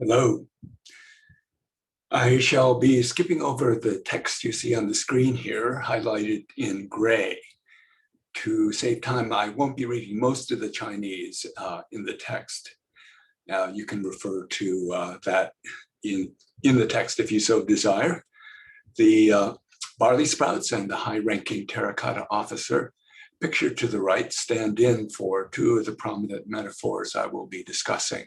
Hello. I shall be skipping over the text you see on the screen here, highlighted in gray. To save time, I won't be reading most of the Chinese in the text. You can refer to that in the text if you so desire. The barley sprouts and the high-ranking terracotta officer pictured to the right stand in for two of the prominent metaphors I will be discussing.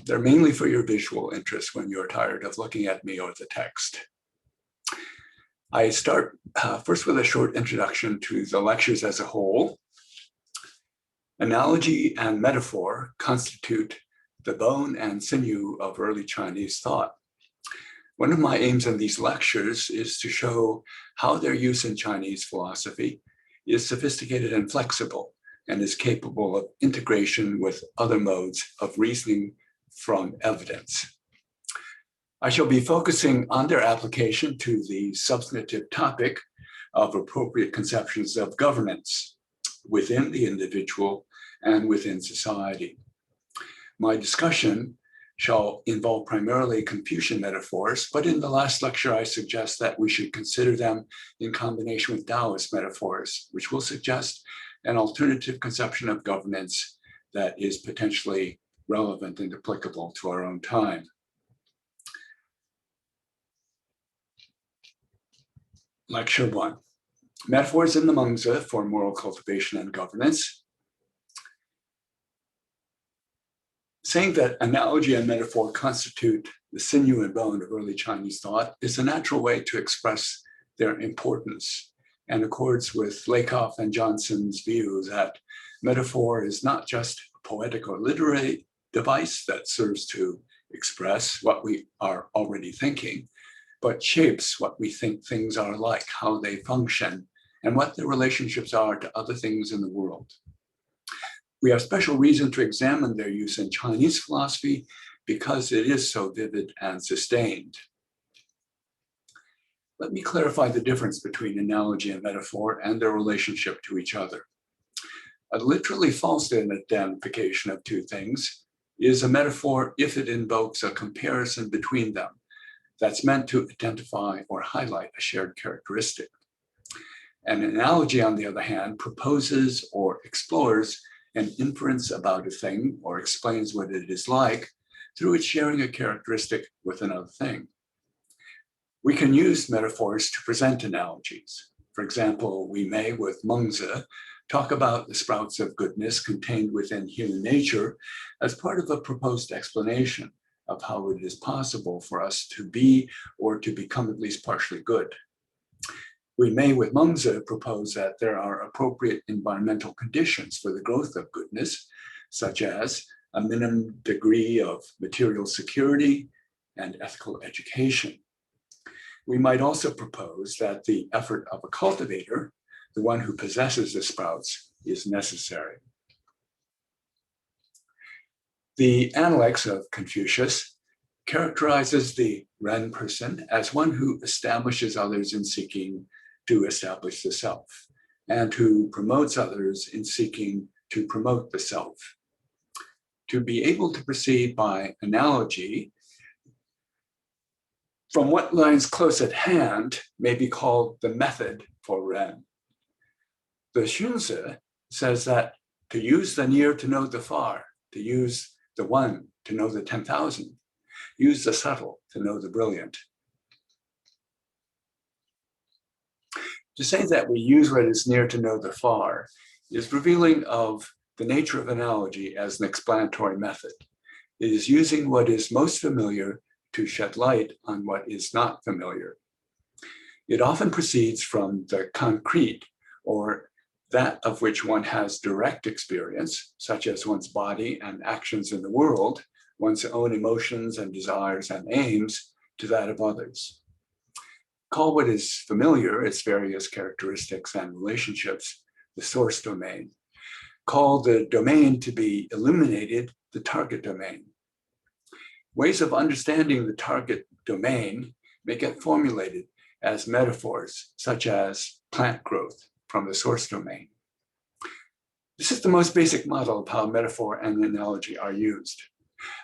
They're mainly for your visual interest when you're tired of looking at me or the text. I start first with a short introduction to the lectures as a whole. Analogy and metaphor constitute the bone and sinew of early Chinese thought. One of my aims in these lectures is to show how their use in Chinese philosophy is sophisticated and flexible and is capable of integration with other modes of reasoning from evidence. I shall be focusing on their application to the substantive topic of appropriate conceptions of governance within the individual and within society. My discussion shall involve primarily Confucian metaphors, but in the last lecture, I suggest that we should consider them in combination with Taoist metaphors, which will suggest an alternative conception of governance that is potentially relevant and applicable to our own time. Lecture 1, Metaphors in the Mèngzi for Moral Cultivation and Governance. Saying that analogy and metaphor constitute the sinew and bone of early Chinese thought is a natural way to express their importance and accords with Lakoff and Johnson's view that metaphor is not just a poetic or literary device that serves to express what we are already thinking, but shapes what we think things are like, how they function, and what their relationships are to other things in the world. We have special reason to examine their use in Chinese philosophy because it is so vivid and sustained. Let me clarify the difference between analogy and metaphor and their relationship to each other. A literally false identification of two things is a metaphor if it invokes a comparison between them that's meant to identify or highlight a shared characteristic. An analogy, on the other hand, proposes or explores an inference about a thing or explains what it is like through its sharing a characteristic with another thing. We can use metaphors to present analogies. For example, we may, with Mèngzi, talk about the sprouts of goodness contained within human nature as part of a proposed explanation of how it is possible for us to be or to become at least partially good. We may, with Mèngzi, propose that there are appropriate environmental conditions for the growth of goodness, such as a minimum degree of material security and ethical education. We might also propose that the effort of a cultivator, the one who possesses the sprouts, is necessary. The Analects of Confucius characterizes the Ren person as one who establishes others in seeking to establish the self, and who promotes others in seeking to promote the self. To be able to proceed by analogy from what lies close at hand may be called the method for Ren. The Xunzi says that to use the near to know the far, to use the one to know the 10,000, use the subtle to know the brilliant. To say that we use what is near to know the far is revealing of the nature of analogy as an explanatory method. It is using what is most familiar to shed light on what is not familiar. It often proceeds from the concrete, or that of which one has direct experience, such as one's body and actions in the world, one's own emotions and desires and aims, to that of others. Call what is familiar, its various characteristics and relationships, the source domain. Call the domain to be illuminated the target domain. Ways of understanding the target domain may get formulated as metaphors, such as plant growth from the source domain. This is the most basic model of how metaphor and analogy are used.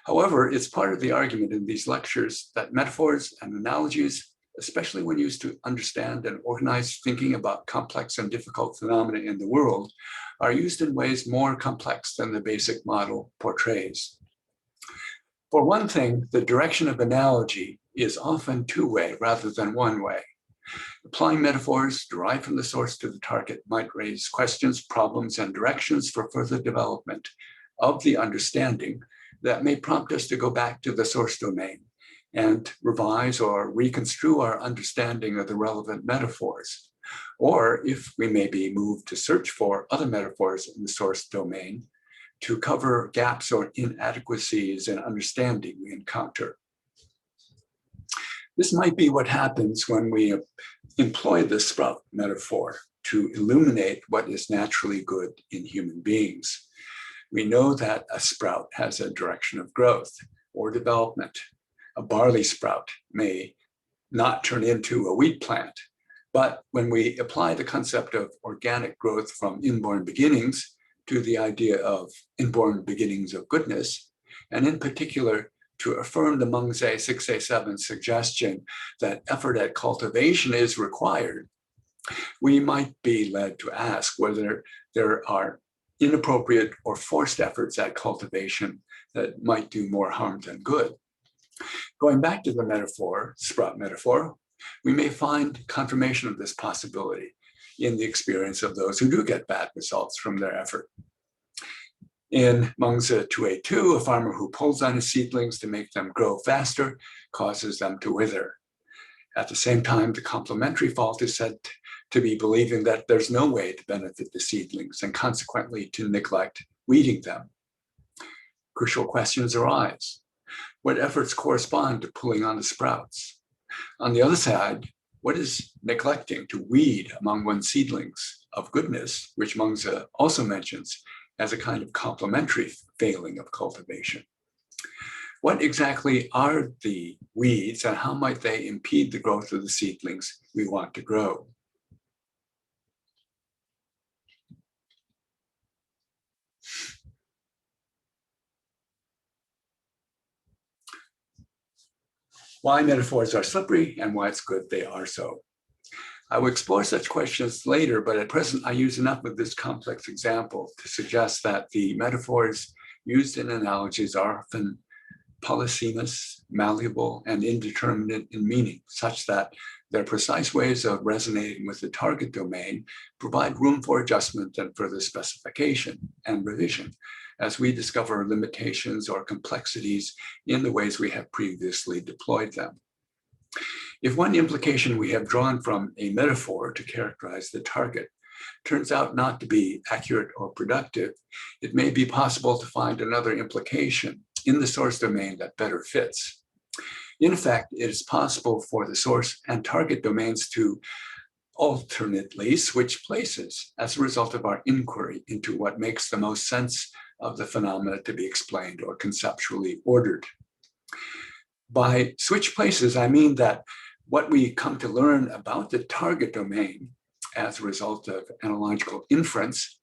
However, it's part of the argument in these lectures that metaphors and analogies, especially when used to understand and organize thinking about complex and difficult phenomena in the world, are used in ways more complex than the basic model portrays. For one thing, the direction of analogy is often two-way rather than one-way. Applying metaphors derived from the source to the target might raise questions, problems, and directions for further development of the understanding that may prompt us to go back to the source domain and revise or reconstrue our understanding of the relevant metaphors. Or if we may be moved to search for other metaphors in the source domain to cover gaps or inadequacies in understanding we encounter. This might be what happens when we employ the sprout metaphor to illuminate what is naturally good in human beings. We know that a sprout has a direction of growth or development. A barley sprout may not turn into a wheat plant, but when we apply the concept of organic growth from inborn beginnings to the idea of inborn beginnings of goodness, and in particular to affirm the Mèngzi 6A7 suggestion that effort at cultivation is required, we might be led to ask whether there are inappropriate or forced efforts at cultivation that might do more harm than good. Going back to the metaphor, sprout metaphor, we may find confirmation of this possibility in the experience of those who do get bad results from their effort. In Mèngzi 2A2, a farmer who pulls on his seedlings to make them grow faster causes them to wither. At the same time, the complementary fault is said to be believing that there's no way to benefit the seedlings and consequently to neglect weeding them. Crucial questions arise. What efforts correspond to pulling on the sprouts? On the other side, what is neglecting to weed among one's seedlings of goodness, which Mèngzi also mentions as a kind of complementary failing of cultivation? What exactly are the weeds and how might they impede the growth of the seedlings we want to grow? Why metaphors are slippery and why it's good they are so. I will explore such questions later, but at present I use enough of this complex example to suggest that the metaphors used in analogies are often polysemous, malleable, and indeterminate in meaning, such that their precise ways of resonating with the target domain provide room for adjustment and further specification and revision as we discover limitations or complexities in the ways we have previously deployed them. If one implication we have drawn from a metaphor to characterize the target turns out not to be accurate or productive, it may be possible to find another implication in the source domain that better fits. In fact, it is possible for the source and target domains to alternately switch places as a result of our inquiry into what makes the most sense of the phenomena to be explained or conceptually ordered. By switch places, I mean that what we come to learn about the target domain as a result of analogical inference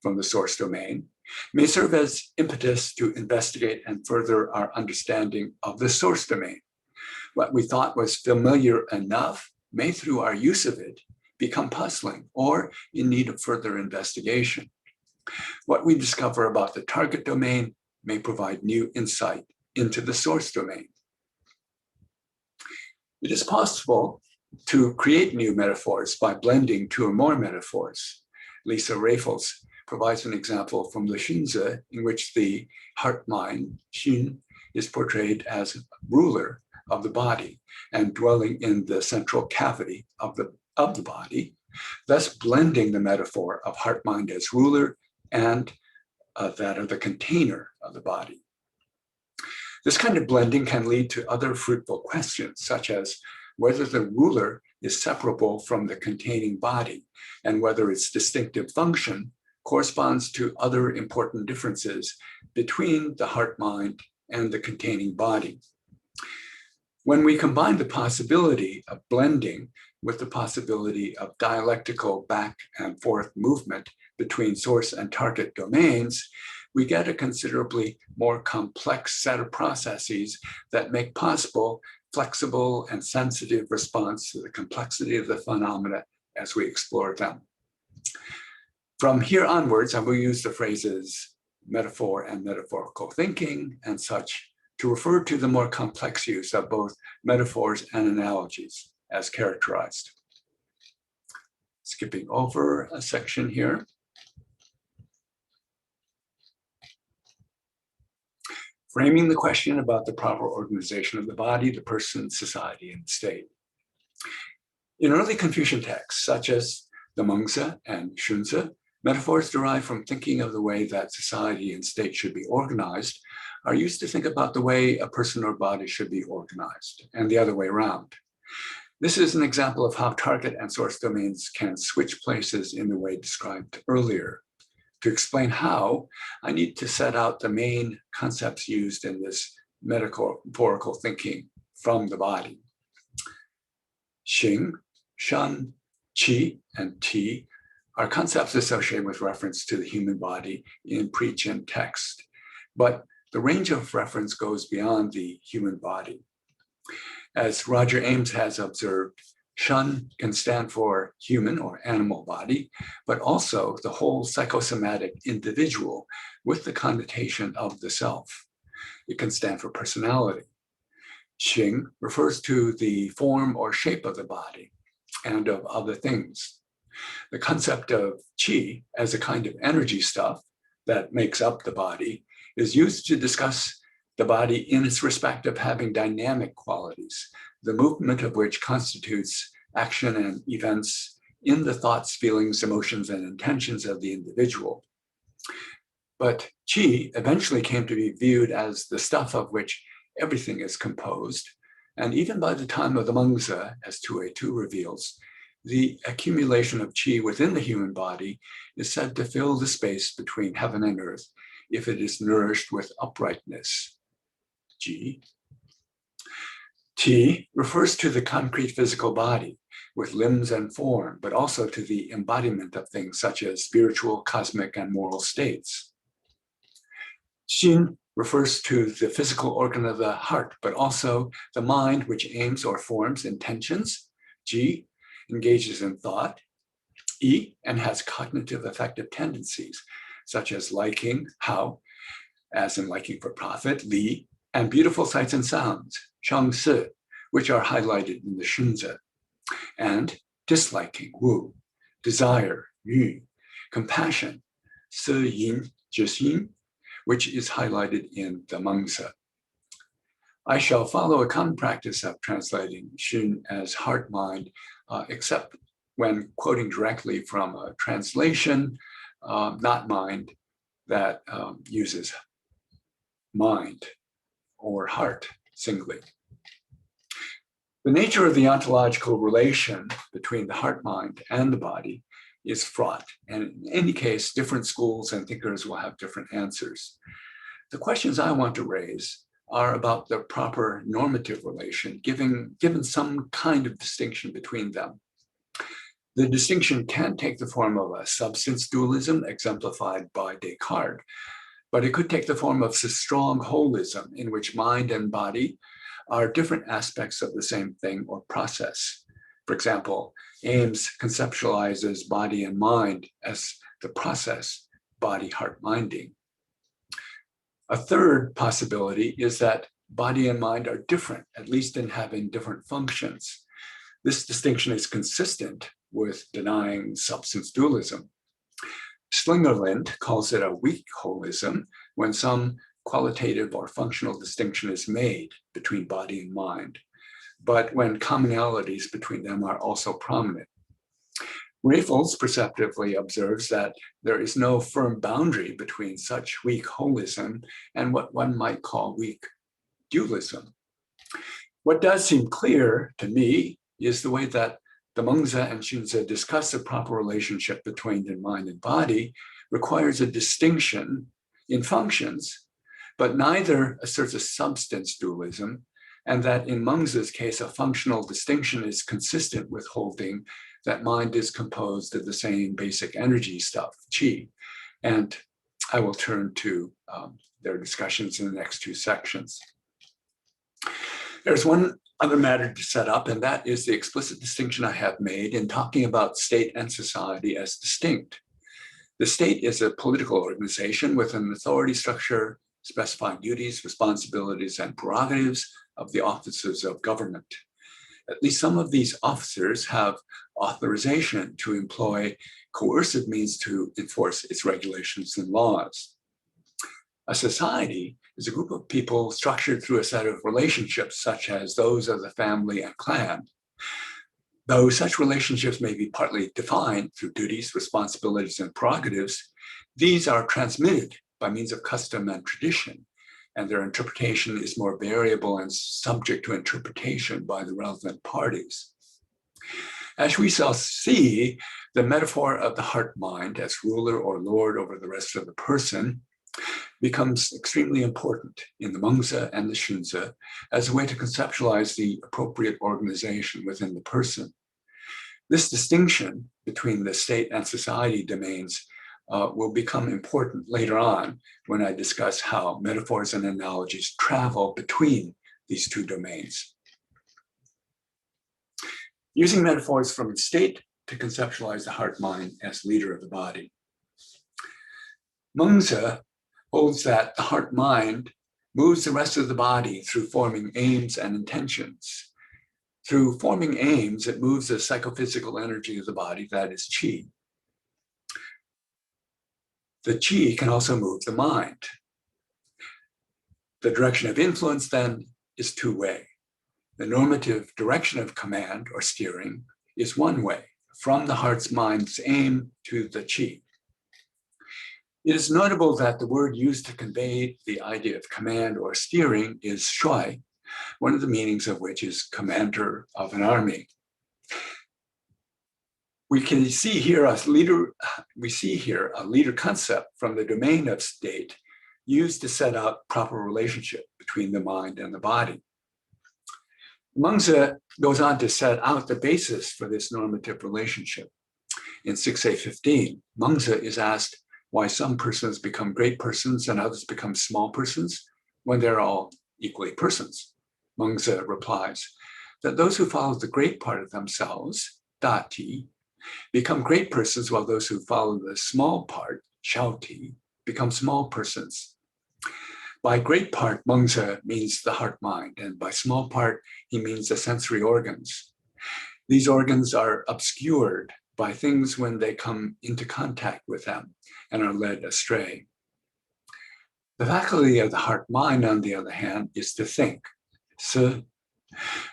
from the source domain may serve as impetus to investigate and further our understanding of the source domain. What we thought was familiar enough may, through our use of it, become puzzling or in need of further investigation. What we discover about the target domain may provide new insight into the source domain. It is possible to create new metaphors by blending two or more metaphors. Lisa Raffles provides an example from the Xunzi in which the heart-mind, Xun, is portrayed as ruler of the body and dwelling in the central cavity of the body, thus blending the metaphor of heart-mind as ruler and that of the container of the body. This kind of blending can lead to other fruitful questions, such as whether the ruler is separable from the containing body and whether its distinctive function corresponds to other important differences between the heart-mind and the containing body. When we combine the possibility of blending with the possibility of dialectical back and forth movement between source and target domains, we get a considerably more complex set of processes that make possible flexible and sensitive response to the complexity of the phenomena as we explore them. From here onwards, I will use the phrases metaphor and metaphorical thinking and such to refer to the more complex use of both metaphors and analogies as characterized. Skipping over a section here. Framing the question about the proper organization of the body, the person, society, and the state. In early Confucian texts, such as the Mèngzi and Xunzi, metaphors derived from thinking of the way that society and state should be organized are used to think about the way a person or body should be organized, and the other way around. This is an example of how target and source domains can switch places in the way described earlier. To explain how, I need to set out the main concepts used in this metaphorical thinking from the body. Xing, Shen, Qi, and Ti are concepts associated with reference to the human body in pre-Qin text, but the range of reference goes beyond the human body. As Roger Ames has observed, Shen can stand for human or animal body, but also the whole psychosomatic individual with the connotation of the self. It can stand for personality. Xing refers to the form or shape of the body and of other things. The concept of qi as a kind of energy stuff that makes up the body is used to discuss the body in its respect of having dynamic qualities, the movement of which constitutes action and events in the thoughts, feelings, emotions, and intentions of the individual. But qi eventually came to be viewed as the stuff of which everything is composed. And even by the time of the Mèngzi, as 282 reveals, the accumulation of qi within the human body is said to fill the space between heaven and earth if it is nourished with uprightness. Ji. Ti refers to the concrete physical body with limbs and form, but also to the embodiment of things such as spiritual, cosmic, and moral states. Xin refers to the physical organ of the heart, but also the mind, which aims or forms intentions. Ji engages in thought. Yi and has cognitive affective tendencies, such as liking, hao, as in liking for profit, li, and beautiful sights and sounds, shang si, which are highlighted in the Xunzi, and disliking, wu, desire, yu, compassion, si yin, jixin, which is highlighted in the Mèngzi. I shall follow a common practice of translating Xun as heart mind, except when quoting directly from a translation, not mind, that uses mind or heart singly. The nature of the ontological relation between the heart mind and the body is fraught, and in any case, different schools and thinkers will have different answers. The questions I want to raise are about the proper normative relation, given some kind of distinction between them. The distinction can take the form of a substance dualism exemplified by Descartes, but it could take the form of a strong holism in which mind and body are different aspects of the same thing or process. For example, Ames conceptualizes body and mind as the process, body, heart, minding. A third possibility is that body and mind are different, at least in having different functions. This distinction is consistent with denying substance dualism. Slingerland calls it a weak holism when some qualitative or functional distinction is made between body and mind, but when commonalities between them are also prominent. Raffles perceptively observes that there is no firm boundary between such weak holism and what one might call weak dualism. What does seem clear to me is the way that the Mèngzi and Xunzi discuss the proper relationship between the mind and body requires a distinction in functions, but neither asserts a substance dualism, and that in Mèngzi's case, a functional distinction is consistent with holding that mind is composed of the same basic energy stuff, qi, and I will turn to their discussions in the next two sections. There's one other matter to set up, and that is the explicit distinction I have made in talking about state and society as distinct. The state is a political organization with an authority structure specifying duties, responsibilities, and prerogatives of the officers of government. At least some of these officers have authorization to employ coercive means to enforce its regulations and laws. A society is a group of people structured through a set of relationships, such as those of the family and clan. Though such relationships may be partly defined through duties, responsibilities, and prerogatives, these are transmitted by means of custom and tradition, and their interpretation is more variable and subject to interpretation by the relevant parties. As we shall see, the metaphor of the heart-mind as ruler or lord over the rest of the person becomes extremely important in the Mèngzi and the Xunzi as a way to conceptualize the appropriate organization within the person. This distinction between the state and society domains will become important later on when I discuss how metaphors and analogies travel between these two domains. Using metaphors from the state to conceptualize the heart-mind as leader of the body. Mèngzi holds that the heart-mind moves the rest of the body through forming aims and intentions. Through forming aims, it moves the psychophysical energy of the body, that is qi. The qi can also move the mind. The direction of influence then is two-way. The normative direction of command or steering is one way, from the heart's mind's aim to the qi. It is notable that the word used to convey the idea of command or steering is shuai, one of the meanings of which is commander of an army. We see here a leader concept from the domain of state used to set out proper relationship between the mind and the body. Mèngzi goes on to set out the basis for this normative relationship. In 6A15, Mèngzi is asked why some persons become great persons and others become small persons when they're all equally persons. Mèngzi replies that those who follow the great part of themselves, dati, become great persons, while those who follow the small part, xiaoti, become small persons. By great part, Mèngzi means the heart-mind, and by small part, he means the sensory organs. These organs are obscured by things when they come into contact with them and are led astray. The faculty of the heart-mind, on the other hand, is to think. So,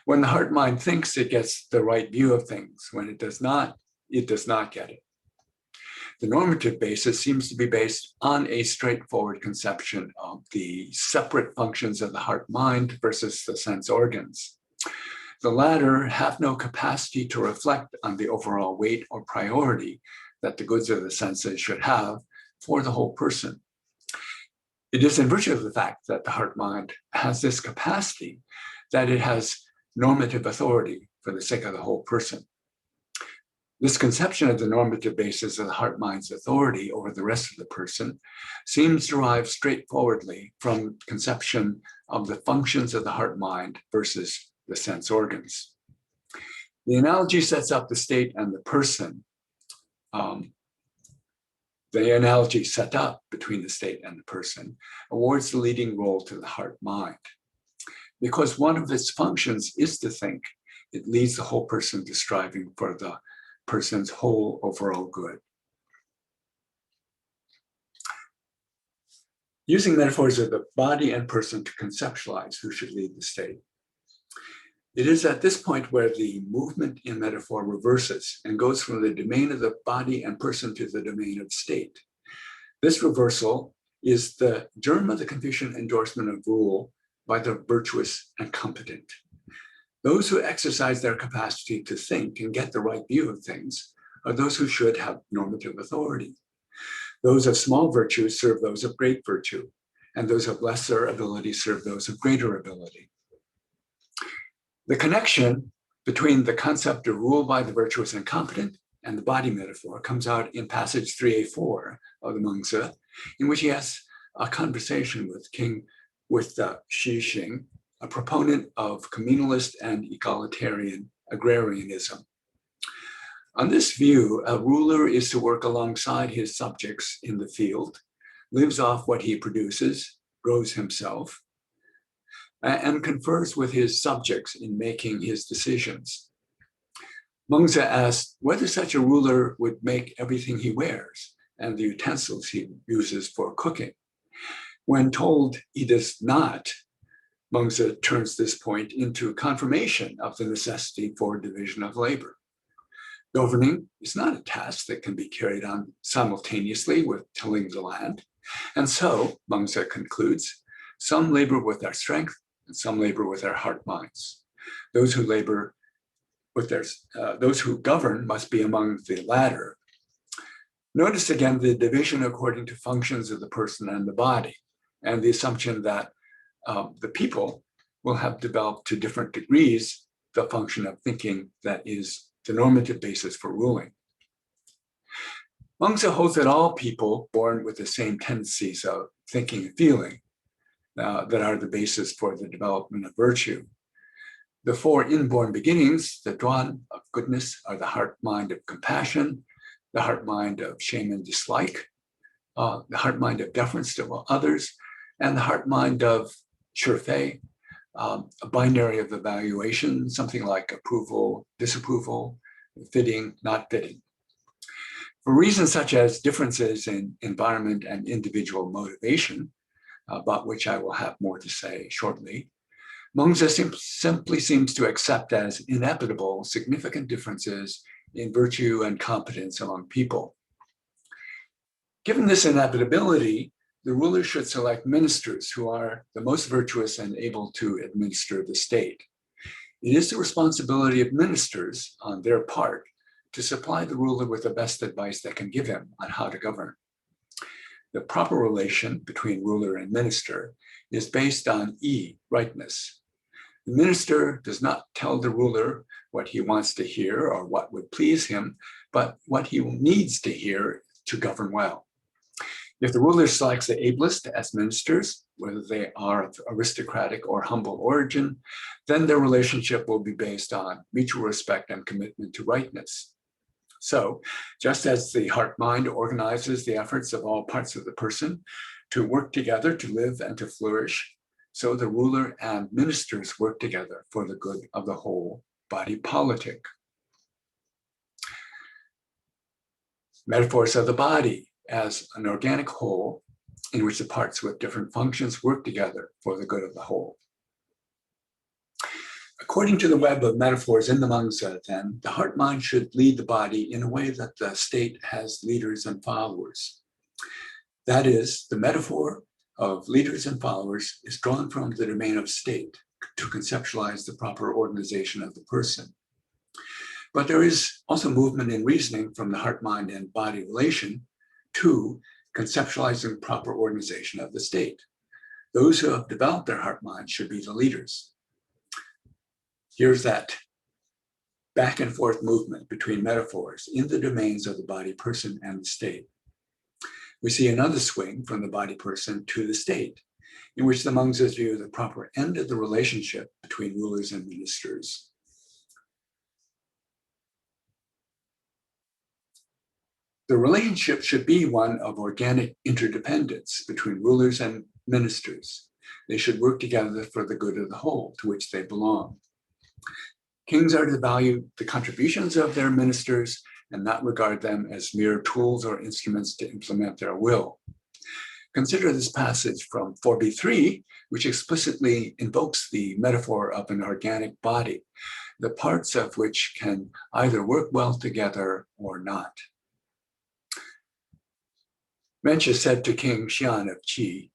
when the heart-mind thinks, it gets the right view of things. When it does not get it. The normative basis seems to be based on a straightforward conception of the separate functions of the heart-mind versus the sense organs. The latter have no capacity to reflect on the overall weight or priority that the goods of the senses should have for the whole person. It is in virtue of the fact that the heart-mind has this capacity that it has normative authority for the sake of the whole person. This conception of the normative basis of the heart-mind's authority over the rest of the person seems derived straightforwardly from conception of the functions of the heart-mind versus the sense organs. The analogy sets up the state and the person. The analogy set up between the state and the person awards the leading role to the heart-mind. Because one of its functions is to think, it leads the whole person to striving for the person's whole overall good. Using metaphors of the body and person to conceptualize who should lead the state. It is at this point where the movement in metaphor reverses and goes from the domain of the body and person to the domain of state. This reversal is the germ of the Confucian endorsement of rule by the virtuous and competent. Those who exercise their capacity to think and get the right view of things are those who should have normative authority. Those of small virtue serve those of great virtue, and those of lesser ability serve those of greater ability. The connection between the concept of rule by the virtuous and competent and the body metaphor comes out in passage 3A4 of the Mèngzi, in which he has a conversation with Xi Xing, a proponent of communalist and egalitarian agrarianism. On this view, a ruler is to work alongside his subjects in the field, lives off what he produces, grows himself, and confers with his subjects in making his decisions. Mèngzi asked whether such a ruler would make everything he wears and the utensils he uses for cooking. When told he does not, Mèngzi turns this point into confirmation of the necessity for division of labor. Governing is not a task that can be carried on simultaneously with tilling the land. And so, Mèngzi concludes, some labor with their strength and some labor with their heart minds. Those who labor with those who govern must be among the latter. Notice again the division according to functions of the person and the body, and the assumption that the people will have developed to different degrees the function of thinking that is the normative basis for ruling. Mèngzi holds that all people born with the same tendencies of thinking and feeling that are the basis for the development of virtue. The four inborn beginnings, the Duan of goodness, are the heart mind of compassion, the heart mind of shame and dislike, the heart mind of deference to others, and the heart mind of Shufei, a binary of evaluation, something like approval, disapproval, fitting, not fitting. For reasons such as differences in environment and individual motivation, about which I will have more to say shortly, Mèngzi simply seems to accept as inevitable significant differences in virtue and competence among people. Given this inevitability, the ruler should select ministers who are the most virtuous and able to administer the state. It is the responsibility of ministers on their part to supply the ruler with the best advice they can give him on how to govern. The proper relation between ruler and minister is based on rightness. The minister does not tell the ruler what he wants to hear or what would please him, but what he needs to hear to govern well. If the ruler selects the ablest as ministers, whether they are of aristocratic or humble origin, then their relationship will be based on mutual respect and commitment to rightness. So, just as the heart-mind organizes the efforts of all parts of the person to work together to live and to flourish, so the ruler and ministers work together for the good of the whole body politic. Metaphors of the body as an organic whole in which the parts with different functions work together for the good of the whole. According to the web of metaphors in the Mèngzi, then, the heart-mind should lead the body in a way that the state has leaders and followers. That is, the metaphor of leaders and followers is drawn from the domain of state to conceptualize the proper organization of the person. But there is also movement in reasoning from the heart-mind and body relation to conceptualizing proper organization of the state. Those who have developed their heart-mind should be the leaders. Here's that back and forth movement between metaphors in the domains of the body person and the state. We see another swing from the body person to the state, in which the Mèngzi view the proper end of the relationship between rulers and ministers. The relationship should be one of organic interdependence between rulers and ministers. They should work together for the good of the whole to which they belong. Kings are to value the contributions of their ministers and not regard them as mere tools or instruments to implement their will. Consider this passage from 4b3, which explicitly invokes the metaphor of an organic body, the parts of which can either work well together or not. Mèngzi said to King Xian of Qi,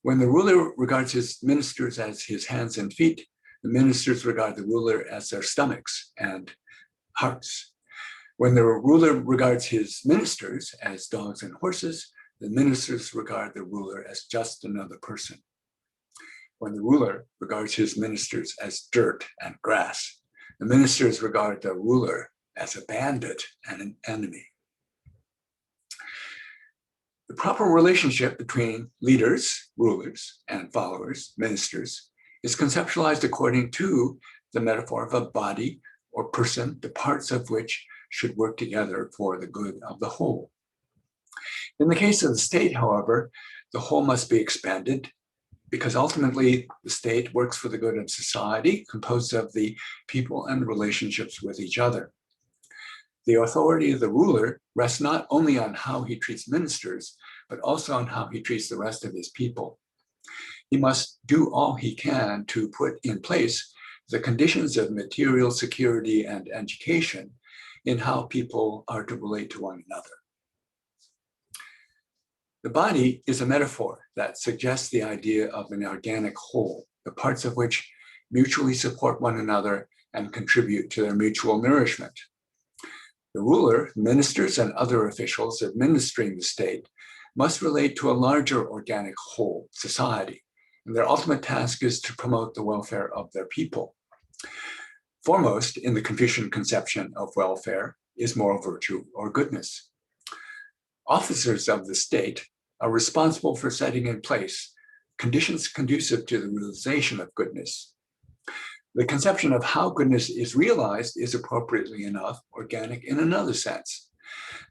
when the ruler regards his ministers as his hands and feet, the ministers regard the ruler as their stomachs and hearts. When the ruler regards his ministers as dogs and horses, the ministers regard the ruler as just another person. When the ruler regards his ministers as dirt and grass, the ministers regard the ruler as a bandit and an enemy. The proper relationship between leaders, rulers, and followers, ministers, is conceptualized according to the metaphor of a body or person, the parts of which should work together for the good of the whole. In the case of the state, however, the whole must be expanded because ultimately the state works for the good of society, composed of the people and relationships with each other. The authority of the ruler rests not only on how he treats ministers, but also on how he treats the rest of his people. He must do all he can to put in place the conditions of material security and education in how people are to relate to one another. The body is a metaphor that suggests the idea of an organic whole, the parts of which mutually support one another and contribute to their mutual nourishment. The ruler, ministers, and other officials administering the state must relate to a larger organic whole, society, and their ultimate task is to promote the welfare of their people. Foremost in the Confucian conception of welfare is moral virtue or goodness. Officers of the state are responsible for setting in place conditions conducive to the realization of goodness. The conception of how goodness is realized is appropriately enough organic in another sense.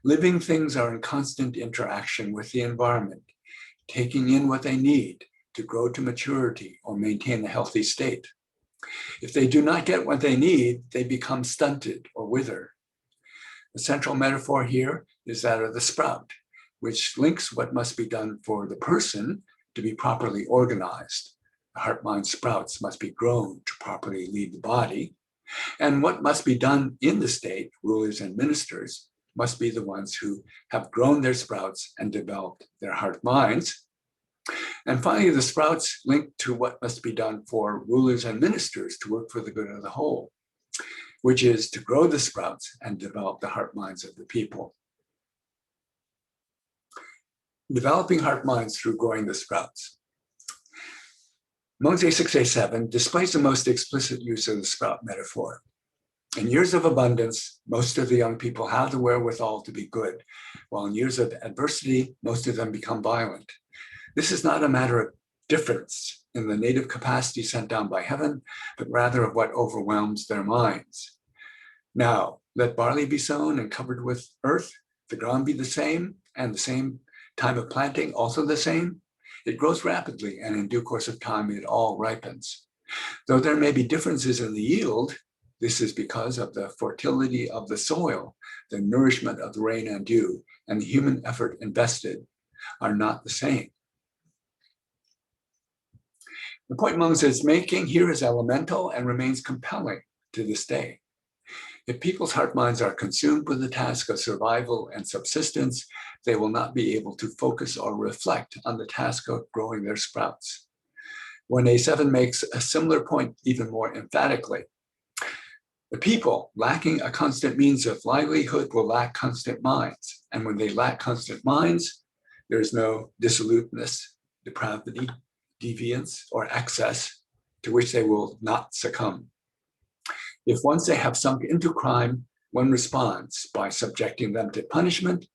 Living things are in constant interaction with the environment, taking in what they need to grow to maturity or maintain a healthy state. If they do not get what they need, they become stunted or wither. The central metaphor here is that of the sprout, which links what must be done for the person to be properly organized. The heart-mind sprouts must be grown to properly lead the body, and what must be done in the state, rulers and ministers, must be the ones who have grown their sprouts and developed their heart-minds. And finally, the sprouts link to what must be done for rulers and ministers to work for the good of the whole, which is to grow the sprouts and develop the heart-minds of the people. Developing heart-minds through growing the sprouts. Mèngzi 6a7 displays the most explicit use of the sprout metaphor. In years of abundance, most of the young people have the wherewithal to be good, while in years of adversity, most of them become violent. This is not a matter of difference in the native capacity sent down by heaven, but rather of what overwhelms their minds. Now, let barley be sown and covered with earth, the ground be the same, and the same time of planting also the same. It grows rapidly, and in due course of time, it all ripens. Though there may be differences in the yield, this is because of the fertility of the soil, the nourishment of the rain and dew, and the human effort invested are not the same. The point Mèngzi is making here is elemental and remains compelling to this day. If people's heart-minds are consumed with the task of survival and subsistence, they will not be able to focus or reflect on the task of growing their sprouts. 1a7 makes a similar point even more emphatically. The people lacking a constant means of livelihood will lack constant minds. And when they lack constant minds, there is no dissoluteness, depravity, deviance, or excess to which they will not succumb. If once they have sunk into crime, one responds by subjecting them to punishment.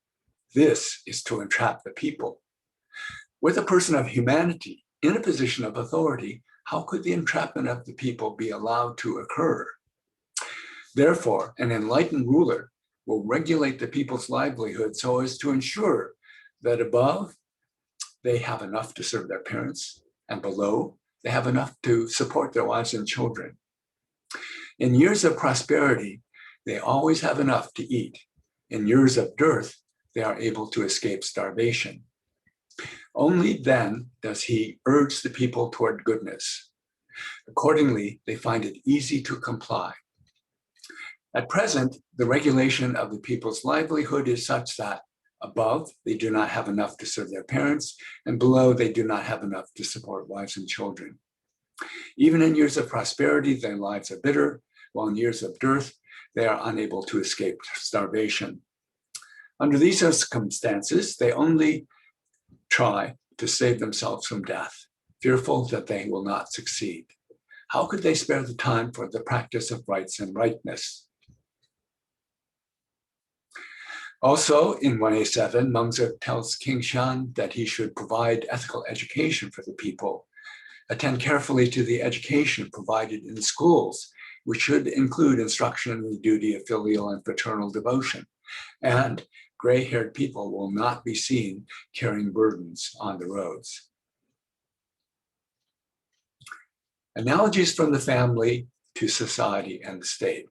This is to entrap the people. With a person of humanity in a position of authority, how could the entrapment of the people be allowed to occur? Therefore, an enlightened ruler will regulate the people's livelihood so as to ensure that above, they have enough to serve their parents, and below, they have enough to support their wives and children. In years of prosperity, they always have enough to eat. In years of dearth, they are able to escape starvation. Only then does he urge the people toward goodness. Accordingly, they find it easy to comply. At present, the regulation of the people's livelihood is such that above, they do not have enough to serve their parents, and below, they do not have enough to support wives and children. Even in years of prosperity, their lives are bitter, while in years of dearth, they are unable to escape starvation. Under these circumstances, they only try to save themselves from death, fearful that they will not succeed. How could they spare the time for the practice of rights and rightness? Also, in 1A7, Mèngzi tells King Shan that he should provide ethical education for the people, attend carefully to the education provided in the schools, which should include instruction in the duty of filial and fraternal devotion, and gray-haired people will not be seen carrying burdens on the roads. Analogies from the family to society and the state.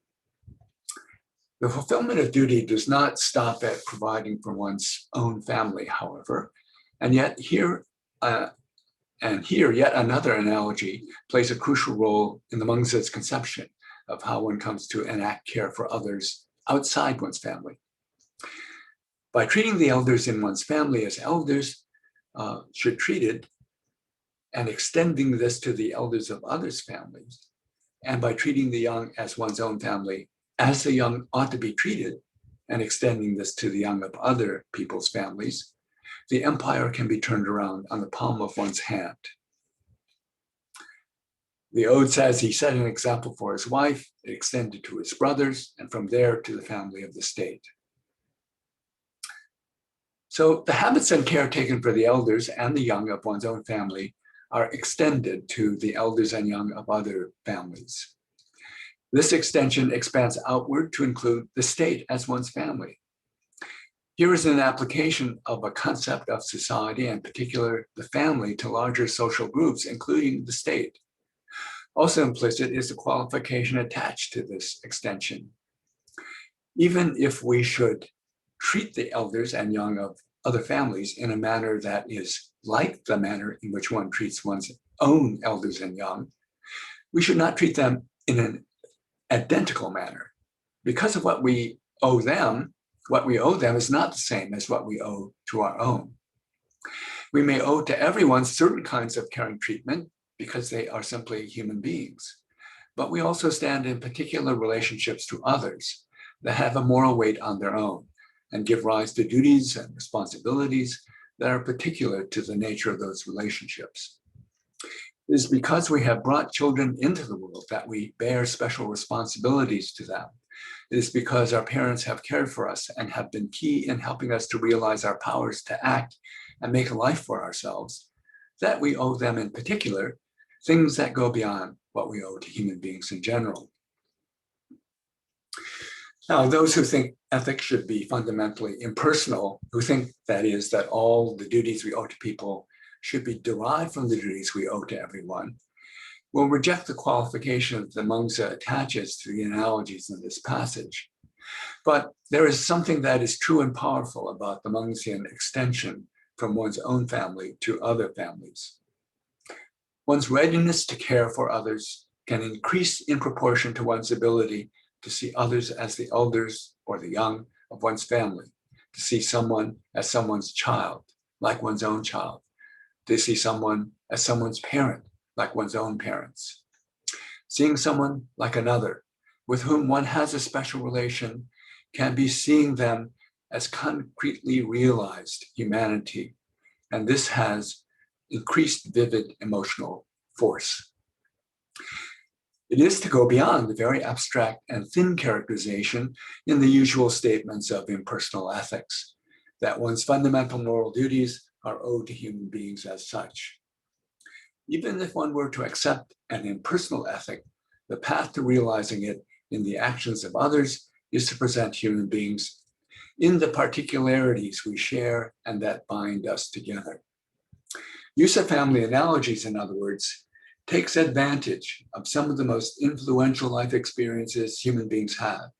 The fulfillment of duty does not stop at providing for one's own family, however, and yet here yet another analogy plays a crucial role in the Mèngzi's conception of how one comes to enact care for others outside one's family. By treating the elders in one's family as elders should treated, and extending this to the elders of others' families, and by treating the young as one's own family, as the young ought to be treated, and extending this to the young of other people's families, the empire can be turned around on the palm of one's hand. The ode says he set an example for his wife, it extended to his brothers, and from there to the family of the state. So the habits and care taken for the elders and the young of one's own family are extended to the elders and young of other families. This extension expands outward to include the state as one's family. Here is an application of a concept of society, and in particular the family, to larger social groups, including the state. Also implicit is the qualification attached to this extension. Even if we should treat the elders and young of other families in a manner that is like the manner in which one treats one's own elders and young, we should not treat them in an identical manner. Because of what we owe them is not the same as what we owe to our own. We may owe to everyone certain kinds of caring treatment because they are simply human beings, but we also stand in particular relationships to others that have a moral weight on their own and give rise to duties and responsibilities that are particular to the nature of those relationships. It is because we have brought children into the world that we bear special responsibilities to them. It is because our parents have cared for us and have been key in helping us to realize our powers to act and make a life for ourselves that we owe them in particular things that go beyond what we owe to human beings in general. Now, those who think ethics should be fundamentally impersonal, who think that is, that all the duties we owe to people should be derived from the duties we owe to everyone, will reject the qualification that the Mèngzi attaches to the analogies in this passage. But there is something that is true and powerful about the Mèngzian extension from one's own family to other families. One's readiness to care for others can increase in proportion to one's ability to see others as the elders or the young of one's family, to see someone as someone's child, like one's own child, to see someone as someone's parent, like one's own parents. Seeing someone like another, with whom one has a special relation, can be seeing them as concretely realized humanity, and this has increased vivid emotional force. It is to go beyond the very abstract and thin characterization in the usual statements of impersonal ethics, that one's fundamental moral duties are owed to human beings as such. Even if one were to accept an impersonal ethic, the path to realizing it in the actions of others is to present human beings in the particularities we share and that bind us together. Use of family analogies, in other words, takes advantage of some of the most influential life experiences human beings have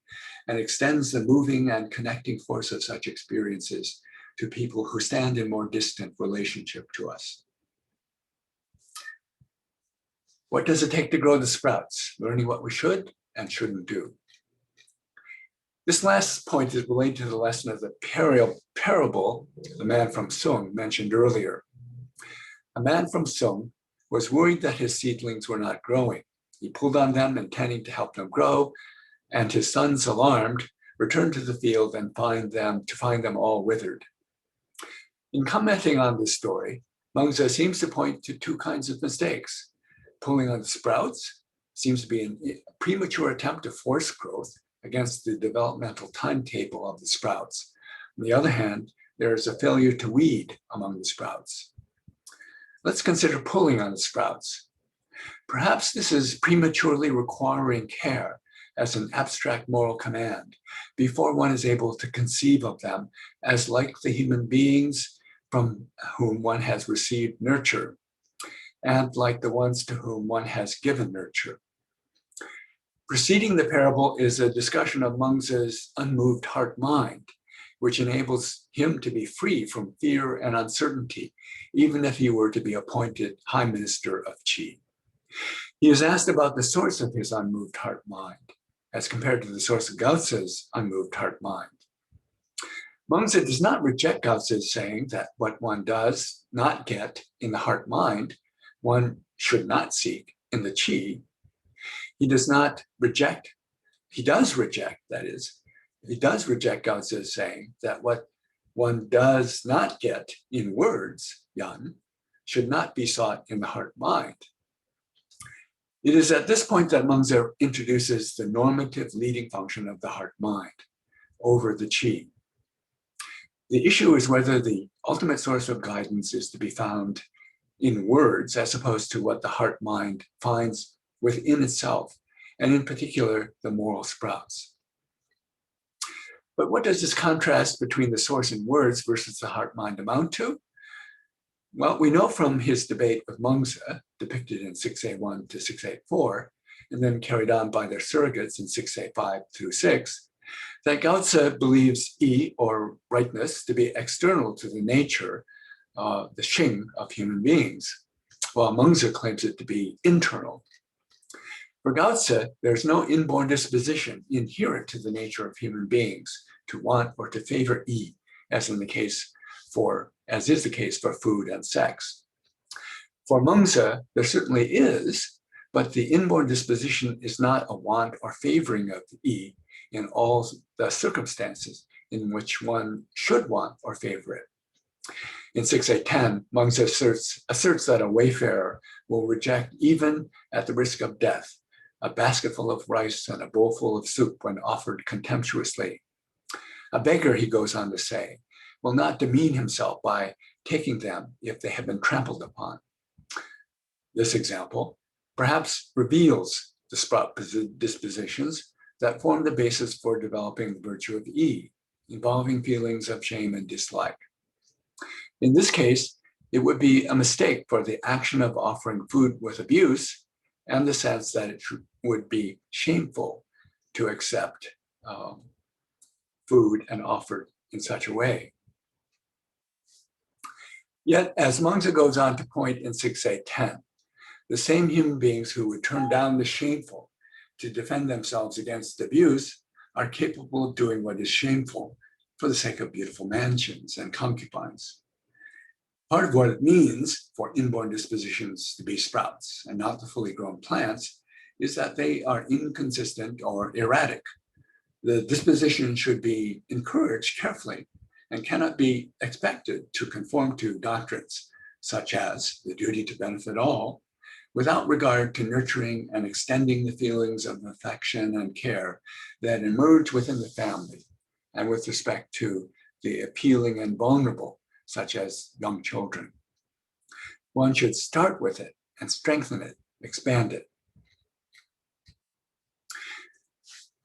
and extends the moving and connecting force of such experiences to people who stand in more distant relationship to us. What does it take to grow the sprouts? Learning what we should and shouldn't do. This last point is related to the lesson of the parable, the man from Sung, mentioned earlier. A man from Sung was worried that his seedlings were not growing. He pulled on them, intending to help them grow, and his sons, alarmed, returned to the field and find them all withered. In commenting on this story, Mèngzi seems to point to two kinds of mistakes. Pulling on the sprouts seems to be a premature attempt to force growth against the developmental timetable of the sprouts, On the other hand, there is a failure to weed among the sprouts. Let's consider pulling on the sprouts. Perhaps this is prematurely requiring care as an abstract moral command before one is able to conceive of them as like the human beings from whom one has received nurture and like the ones to whom one has given nurture. Preceding the parable is a discussion of Mèngzi's unmoved heart-mind, which enables him to be free from fear and uncertainty, even if he were to be appointed High Minister of Qi. He is asked about the source of his unmoved heart-mind, as compared to the source of Gaozi's unmoved heart-mind. Mèngzi does not reject Gaozi's saying that what one does not get in the heart-mind, one should not seek in the Qi. He does reject Gaozi's saying that what one does not get in words, yan, should not be sought in the heart-mind. It is at this point that Mèngzi introduces the normative leading function of the heart-mind over the Qi. The issue is whether the ultimate source of guidance is to be found in words as opposed to what the heart-mind finds within itself, and in particular, the moral sprouts. But what does this contrast between the source in words versus the heart-mind amount to? Well, we know from his debate with Mèngzi, depicted in 6A1 to 6A4, and then carried on by their surrogates in 6A5 through 6, that Gaozi believes yi, or rightness, to be external to the nature, the xing of human beings, while Mèngzi claims it to be internal. For Gaozi, there's no inborn disposition inherent to the nature of human beings to want or to favor yi, as is the case for food and sex. For Mèngzi, there certainly is, but the inborn disposition is not a want or favoring of yi in all the circumstances in which one should want or favor it. In 6A10, Mèngzi asserts that a wayfarer will reject, even at the risk of death, a basketful of rice and a bowlful of soup when offered contemptuously. A beggar, he goes on to say, will not demean himself by taking them if they have been trampled upon. This example perhaps reveals the sprout dispositions that form the basis for developing the virtue of yi, involving feelings of shame and dislike. In this case, it would be a mistake for the action of offering food with abuse and the sense that it would be shameful to accept food and offered in such a way. Yet, as Mèngzi goes on to point in 6A10, the same human beings who would turn down the shameful to defend themselves against abuse are capable of doing what is shameful for the sake of beautiful mansions and concubines. Part of what it means for inborn dispositions to be sprouts and not the fully grown plants is that they are inconsistent or erratic. The disposition should be encouraged carefully and cannot be expected to conform to doctrines such as the duty to benefit all, without regard to nurturing and extending the feelings of affection and care that emerge within the family, and with respect to the appealing and vulnerable, such as young children. One should start with it and strengthen it, expand it.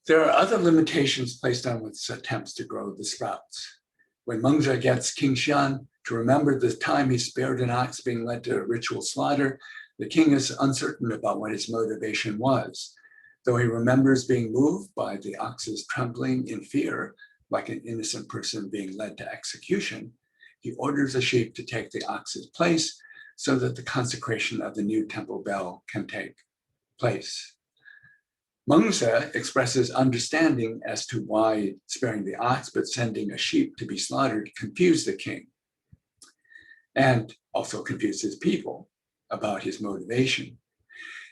There are other limitations placed on its attempts to grow the sprouts. When Mèngzi gets King Xian to remember the time he spared an ox being led to ritual slaughter, the king is uncertain about what his motivation was. Though he remembers being moved by the ox's trembling in fear, like an innocent person being led to execution, he orders a sheep to take the ox's place so that the consecration of the new temple bell can take place. Mèngzi expresses understanding as to why sparing the ox but sending a sheep to be slaughtered confused the king, and also confused his people about his motivation.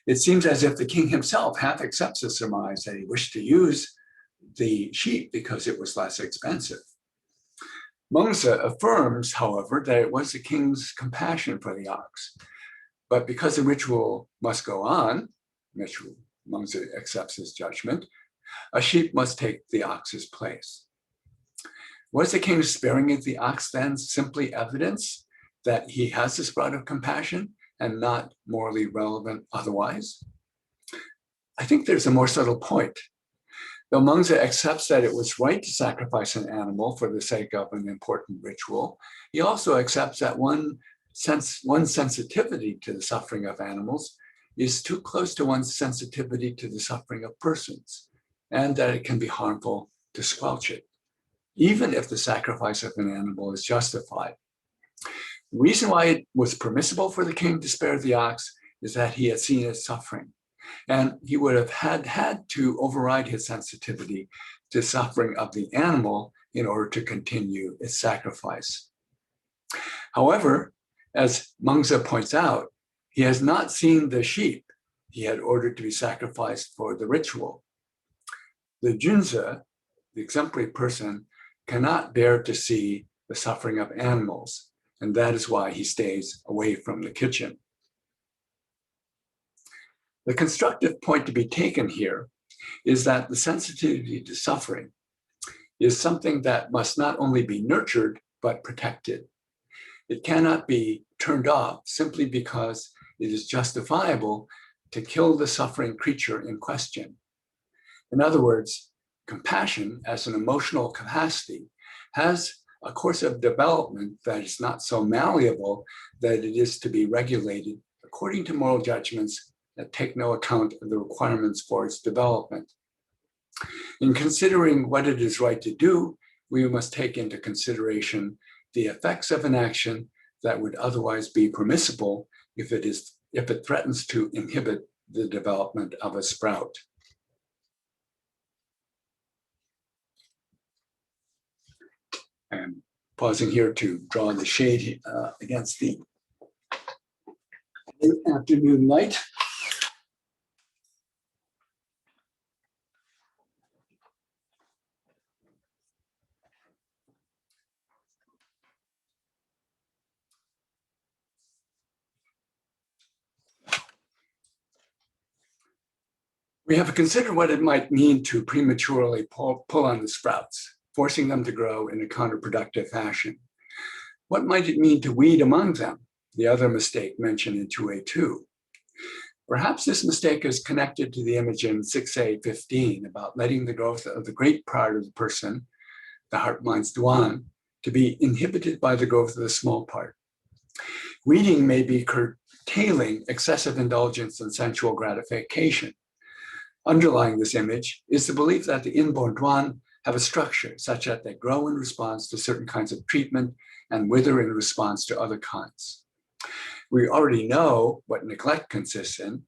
It seems as if the king himself half accepts the surmise that he wished to use the sheep because it was less expensive. Mèngzi affirms, however, that it was the king's compassion for the ox, but because the ritual must go on, Mèngzi accepts his judgment, a sheep must take the ox's place. Was the king sparing of the ox then simply evidence that he has the sprout of compassion and not morally relevant otherwise? I think there's a more subtle point. Though Mèngzi accepts that it was right to sacrifice an animal for the sake of an important ritual, he also accepts that one's sensitivity to the suffering of animals is too close to one's sensitivity to the suffering of persons, and that it can be harmful to squelch it, even if the sacrifice of an animal is justified. The reason why it was permissible for the king to spare the ox is that he had seen its suffering, and he would have had to override his sensitivity to suffering of the animal in order to continue its sacrifice. However, as Mèngzi points out, he has not seen the sheep he had ordered to be sacrificed for the ritual. The junzi, the exemplary person, cannot bear to see the suffering of animals, and that is why he stays away from the kitchen. The constructive point to be taken here is that the sensitivity to suffering is something that must not only be nurtured, but protected. It cannot be turned off simply because it is justifiable to kill the suffering creature in question. In other words, compassion as an emotional capacity has a course of development that is not so malleable that it is to be regulated according to moral judgments that take no account of the requirements for its development. In considering what it is right to do, we must take into consideration the effects of an action that would otherwise be permissible if it threatens to inhibit the development of a sprout. I'm pausing here to draw the shade against the afternoon light. We have considered what it might mean to prematurely pull on the sprouts, forcing them to grow in a counterproductive fashion. What might it mean to weed among them, the other mistake mentioned in 2A2? Perhaps this mistake is connected to the image in 6A15 about letting the growth of the great part of the person, the heart, mind's duan, to be inhibited by the growth of the small part. Weeding may be curtailing excessive indulgence and sensual gratification. Underlying this image is the belief that the inborn duan have a structure such that they grow in response to certain kinds of treatment and wither in response to other kinds. We already know what neglect consists in: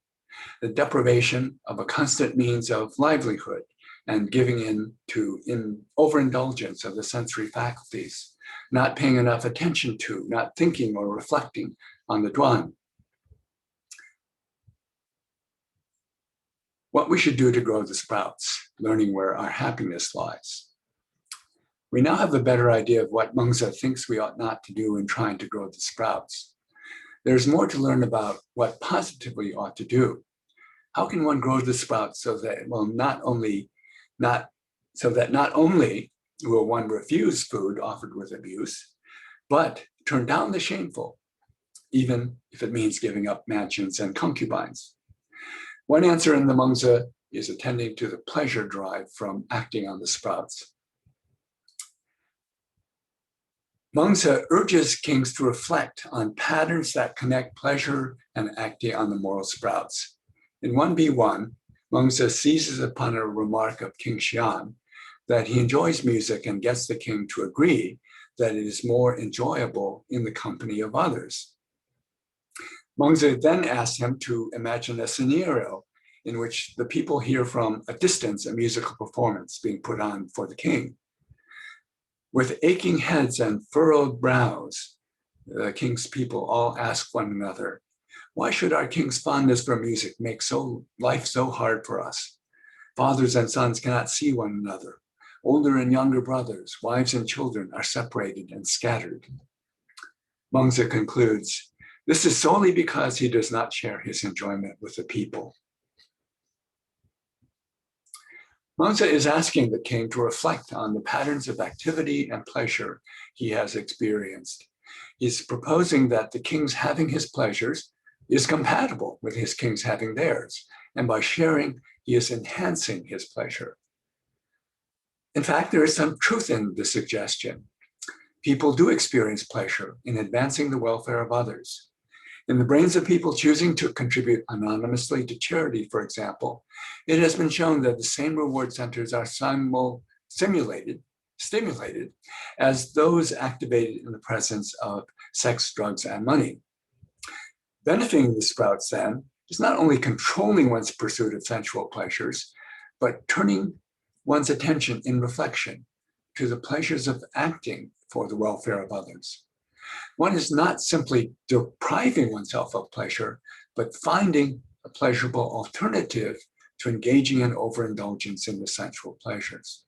the deprivation of a constant means of livelihood and giving in to overindulgence of the sensory faculties, not paying enough attention to, not thinking or reflecting on the duan. What we should do to grow the sprouts, learning where our happiness lies. We now have a better idea of what Mèngzi thinks we ought not to do in trying to grow the sprouts. There's more to learn about what positively ought to do. How can one grow the sprouts so that not only will one refuse food offered with abuse, but turn down the shameful, even if it means giving up mansions and concubines? One answer in the Mèngzi is attending to the pleasure drive from acting on the sprouts. Mèngzi urges kings to reflect on patterns that connect pleasure and acting on the moral sprouts. In 1B1, Mèngzi seizes upon a remark of King Xian that he enjoys music and gets the king to agree that it is more enjoyable in the company of others. Mèngzi then asks him to imagine a scenario in which the people hear from a distance a musical performance being put on for the king. With aching heads and furrowed brows, the king's people all ask one another, "Why should our king's fondness for music make life so hard for us? Fathers and sons cannot see one another. Older and younger brothers, wives and children are separated and scattered." Mèngzi concludes, this is solely because he does not share his enjoyment with the people. Mèngzi is asking the king to reflect on the patterns of activity and pleasure he has experienced. He's proposing that the king's having his pleasures is compatible with his king's having theirs, and by sharing, he is enhancing his pleasure. In fact, there is some truth in the suggestion. People do experience pleasure in advancing the welfare of others. In the brains of people choosing to contribute anonymously to charity, for example, it has been shown that the same reward centers are stimulated as those activated in the presence of sex, drugs, and money. Benefiting the sprouts, then, is not only controlling one's pursuit of sensual pleasures, but turning one's attention in reflection to the pleasures of acting for the welfare of others. One is not simply depriving oneself of pleasure, but finding a pleasurable alternative to engaging in overindulgence in the sensual pleasures.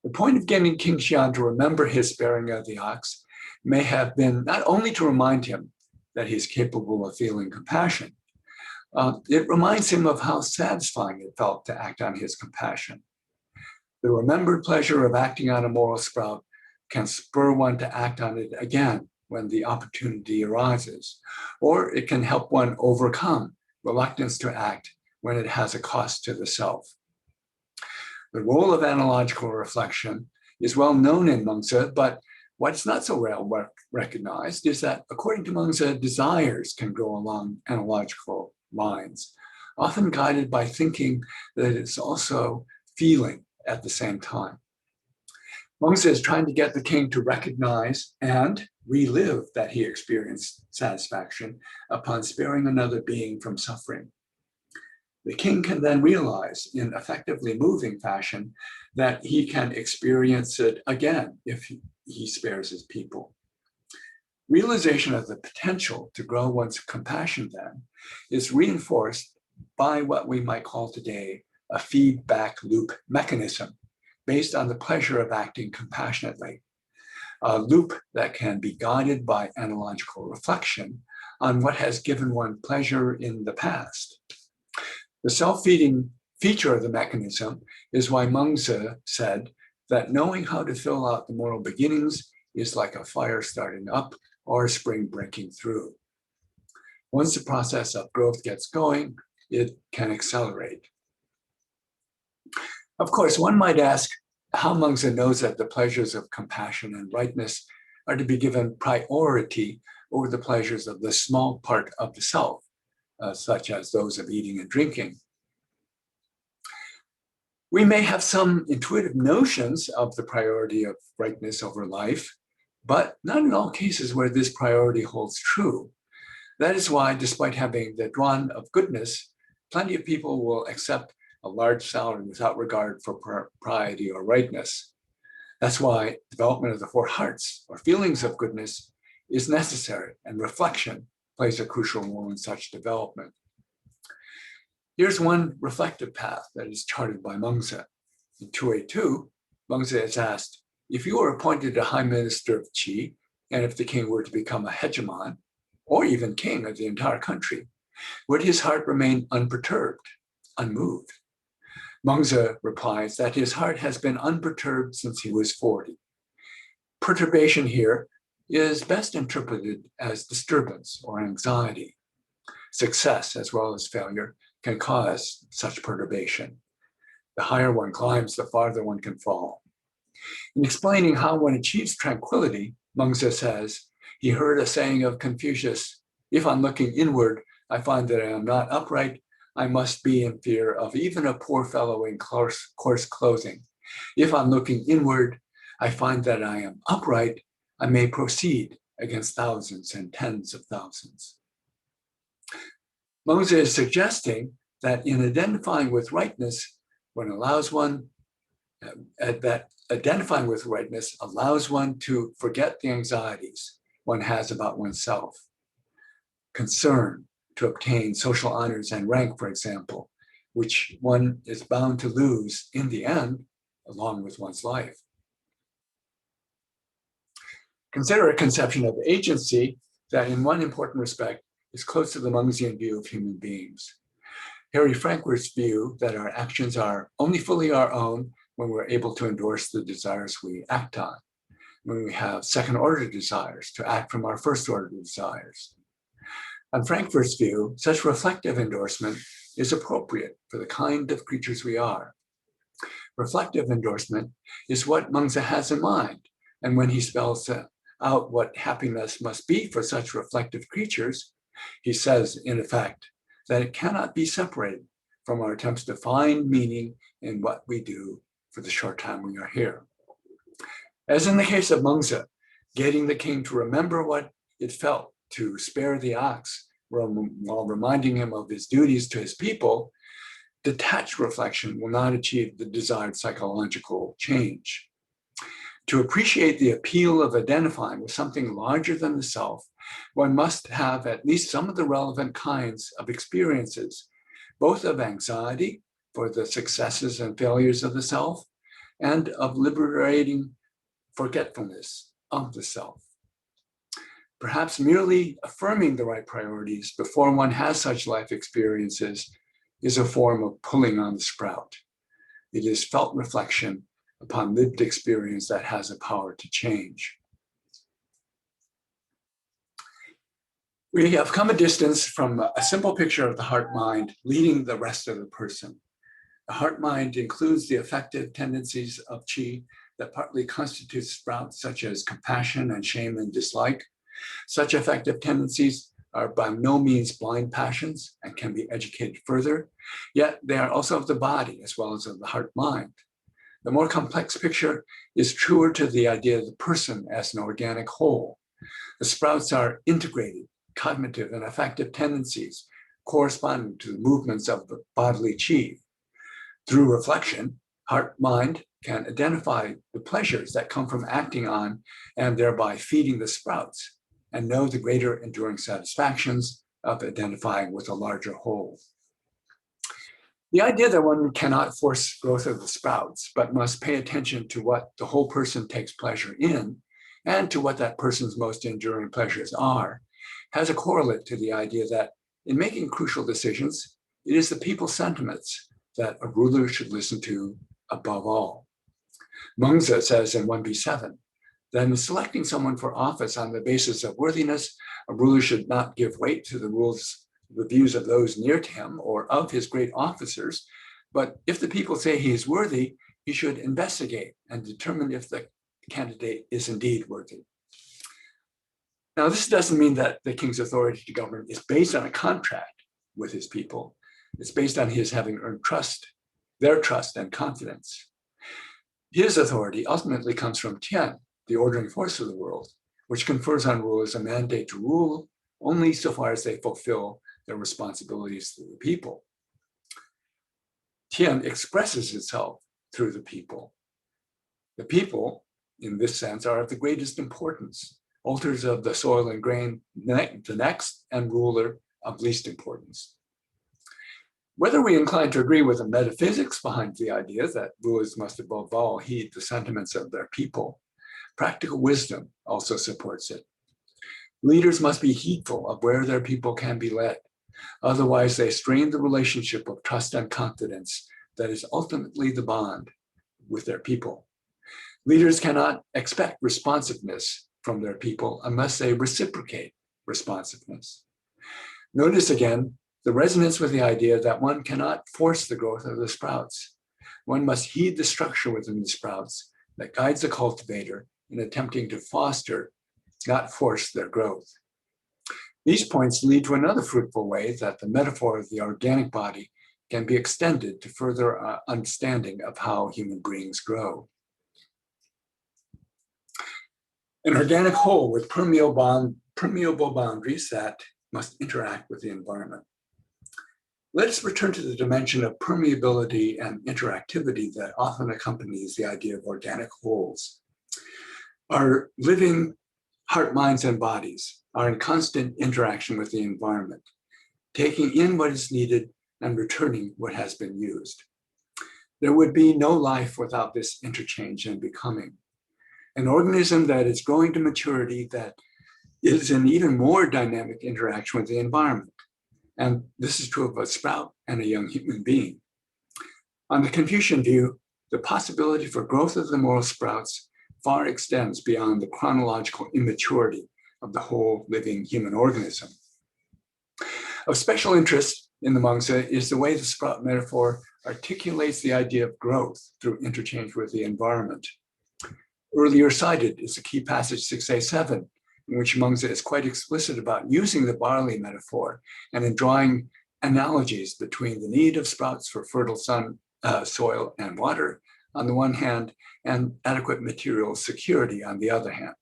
The point of getting King Xian to remember his sparing of the ox may have been not only to remind him that he's capable of feeling compassion, it reminds him of how satisfying it felt to act on his compassion. The remembered pleasure of acting on a moral sprout can spur one to act on it again when the opportunity arises, or it can help one overcome reluctance to act when it has a cost to the self. The role of analogical reflection is well known in Mèngzi, but what's not so well recognized is that, according to Mèngzi, desires can go along analogical lines, often guided by thinking that it's also feeling at the same time. Mèngzi is trying to get the king to recognize and relive that he experienced satisfaction upon sparing another being from suffering. The king can then realize in effectively moving fashion that he can experience it again if he spares his people. Realization of the potential to grow one's compassion then is reinforced by what we might call today a feedback loop mechanism based on the pleasure of acting compassionately, a loop that can be guided by analogical reflection on what has given one pleasure in the past. The self-feeding feature of the mechanism is why Mèngzi said that knowing how to fill out the moral beginnings is like a fire starting up or a spring breaking through. Once the process of growth gets going, it can accelerate. Of course, one might ask how Mèngzi knows that the pleasures of compassion and rightness are to be given priority over the pleasures of the small part of the self, such as those of eating and drinking. We may have some intuitive notions of the priority of rightness over life, but not in all cases where this priority holds true. That is why, despite having the Duan of goodness, plenty of people will accept a large salary without regard for propriety or rightness. That's why development of the four hearts, or feelings of goodness, is necessary, and reflection plays a crucial role in such development. Here's one reflective path that is charted by Mèngzi. In 282, Mèngzi is asked, if you were appointed a high minister of Qi, and if the king were to become a hegemon, or even king of the entire country, would his heart remain unperturbed, unmoved? Mèngzi replies that his heart has been unperturbed since he was 40. Perturbation here is best interpreted as disturbance or anxiety. Success as well as failure can cause such perturbation. The higher one climbs, the farther one can fall. In explaining how one achieves tranquility, Mèngzi says, he heard a saying of Confucius, if on looking inward, I find that I am not upright, I must be in fear of even a poor fellow in coarse clothing. If on looking inward, I find that I am upright, I may proceed against thousands and tens of thousands. Mèngzi is suggesting that in identifying with rightness, identifying with rightness allows one to forget the anxieties one has about oneself. Concern to obtain social honors and rank, for example, which one is bound to lose in the end, along with one's life. Consider a conception of agency that in one important respect is close to the Mèngzian view of human beings. Harry Frankfurt's view that our actions are only fully our own when we're able to endorse the desires we act on, when we have second-order desires to act from our first-order desires. On Frankfurt's view, such reflective endorsement is appropriate for the kind of creatures we are. Reflective endorsement is what Mèngzi has in mind, and when he spells out what happiness must be for such reflective creatures, he says, in effect, that it cannot be separated from our attempts to find meaning in what we do for the short time we are here. As in the case of Mèngzi, getting the king to remember what it felt to spare the ox while reminding him of his duties to his people, detached reflection will not achieve the desired psychological change. To appreciate the appeal of identifying with something larger than the self, one must have at least some of the relevant kinds of experiences, both of anxiety for the successes and failures of the self, and of liberating forgetfulness of the self. Perhaps merely affirming the right priorities before one has such life experiences is a form of pulling on the sprout. It is felt reflection upon lived experience that has a power to change. We have come a distance from a simple picture of the heart-mind leading the rest of the person. The heart-mind includes the affective tendencies of qi that partly constitute sprouts such as compassion and shame and dislike. Such affective tendencies are by no means blind passions and can be educated further, yet they are also of the body as well as of the heart-mind. The more complex picture is truer to the idea of the person as an organic whole. The sprouts are integrated, cognitive, and affective tendencies corresponding to the movements of the bodily qi. Through reflection, heart-mind can identify the pleasures that come from acting on and thereby feeding the sprouts, and know the greater enduring satisfactions of identifying with a larger whole. The idea that one cannot force growth of the sprouts, but must pay attention to what the whole person takes pleasure in, and to what that person's most enduring pleasures are, has a correlate to the idea that in making crucial decisions, it is the people's sentiments that a ruler should listen to above all. Mèngzi says in 1b7, that in selecting someone for office on the basis of worthiness, a ruler should not give weight to the views of those near to him or of his great officers, but if the people say he is worthy, he should investigate and determine if the candidate is indeed worthy. Now, this doesn't mean that the king's authority to govern is based on a contract with his people. It's based on his having earned trust, their trust and confidence. His authority ultimately comes from Tian, the ordering force of the world, which confers on rulers a mandate to rule only so far as they fulfill their responsibilities to the people. Tian expresses itself through the people. The people, in this sense, are of the greatest importance, alters of the soil and grain, the next, and ruler of least importance. Whether we incline to agree with the metaphysics behind the idea that rulers must above all heed the sentiments of their people, practical wisdom also supports it. Leaders must be heedful of where their people can be led. Otherwise, they strain the relationship of trust and confidence that is ultimately the bond with their people. Leaders cannot expect responsiveness from their people unless they reciprocate responsiveness. Notice again the resonance with the idea that one cannot force the growth of the sprouts. One must heed the structure within the sprouts that guides the cultivator in attempting to foster, not force, their growth. These points lead to another fruitful way that the metaphor of the organic body can be extended to further understanding of how human beings grow. An organic whole with permeable boundaries that must interact with the environment. Let us return to the dimension of permeability and interactivity that often accompanies the idea of organic wholes. Our living heart, minds, and bodies are in constant interaction with the environment, taking in what is needed and returning what has been used. There would be no life without this interchange and becoming. An organism that is growing to maturity that is in even more dynamic interaction with the environment. And this is true of a sprout and a young human being. On the Confucian view, the possibility for growth of the moral sprouts far extends beyond the chronological immaturity of the whole living human organism. Of special interest in the Mèngzi is the way the sprout metaphor articulates the idea of growth through interchange with the environment. Earlier cited is the key passage 6a7, in which Mèngzi is quite explicit about using the barley metaphor and in drawing analogies between the need of sprouts for fertile soil and water on the one hand, and adequate material security on the other hand.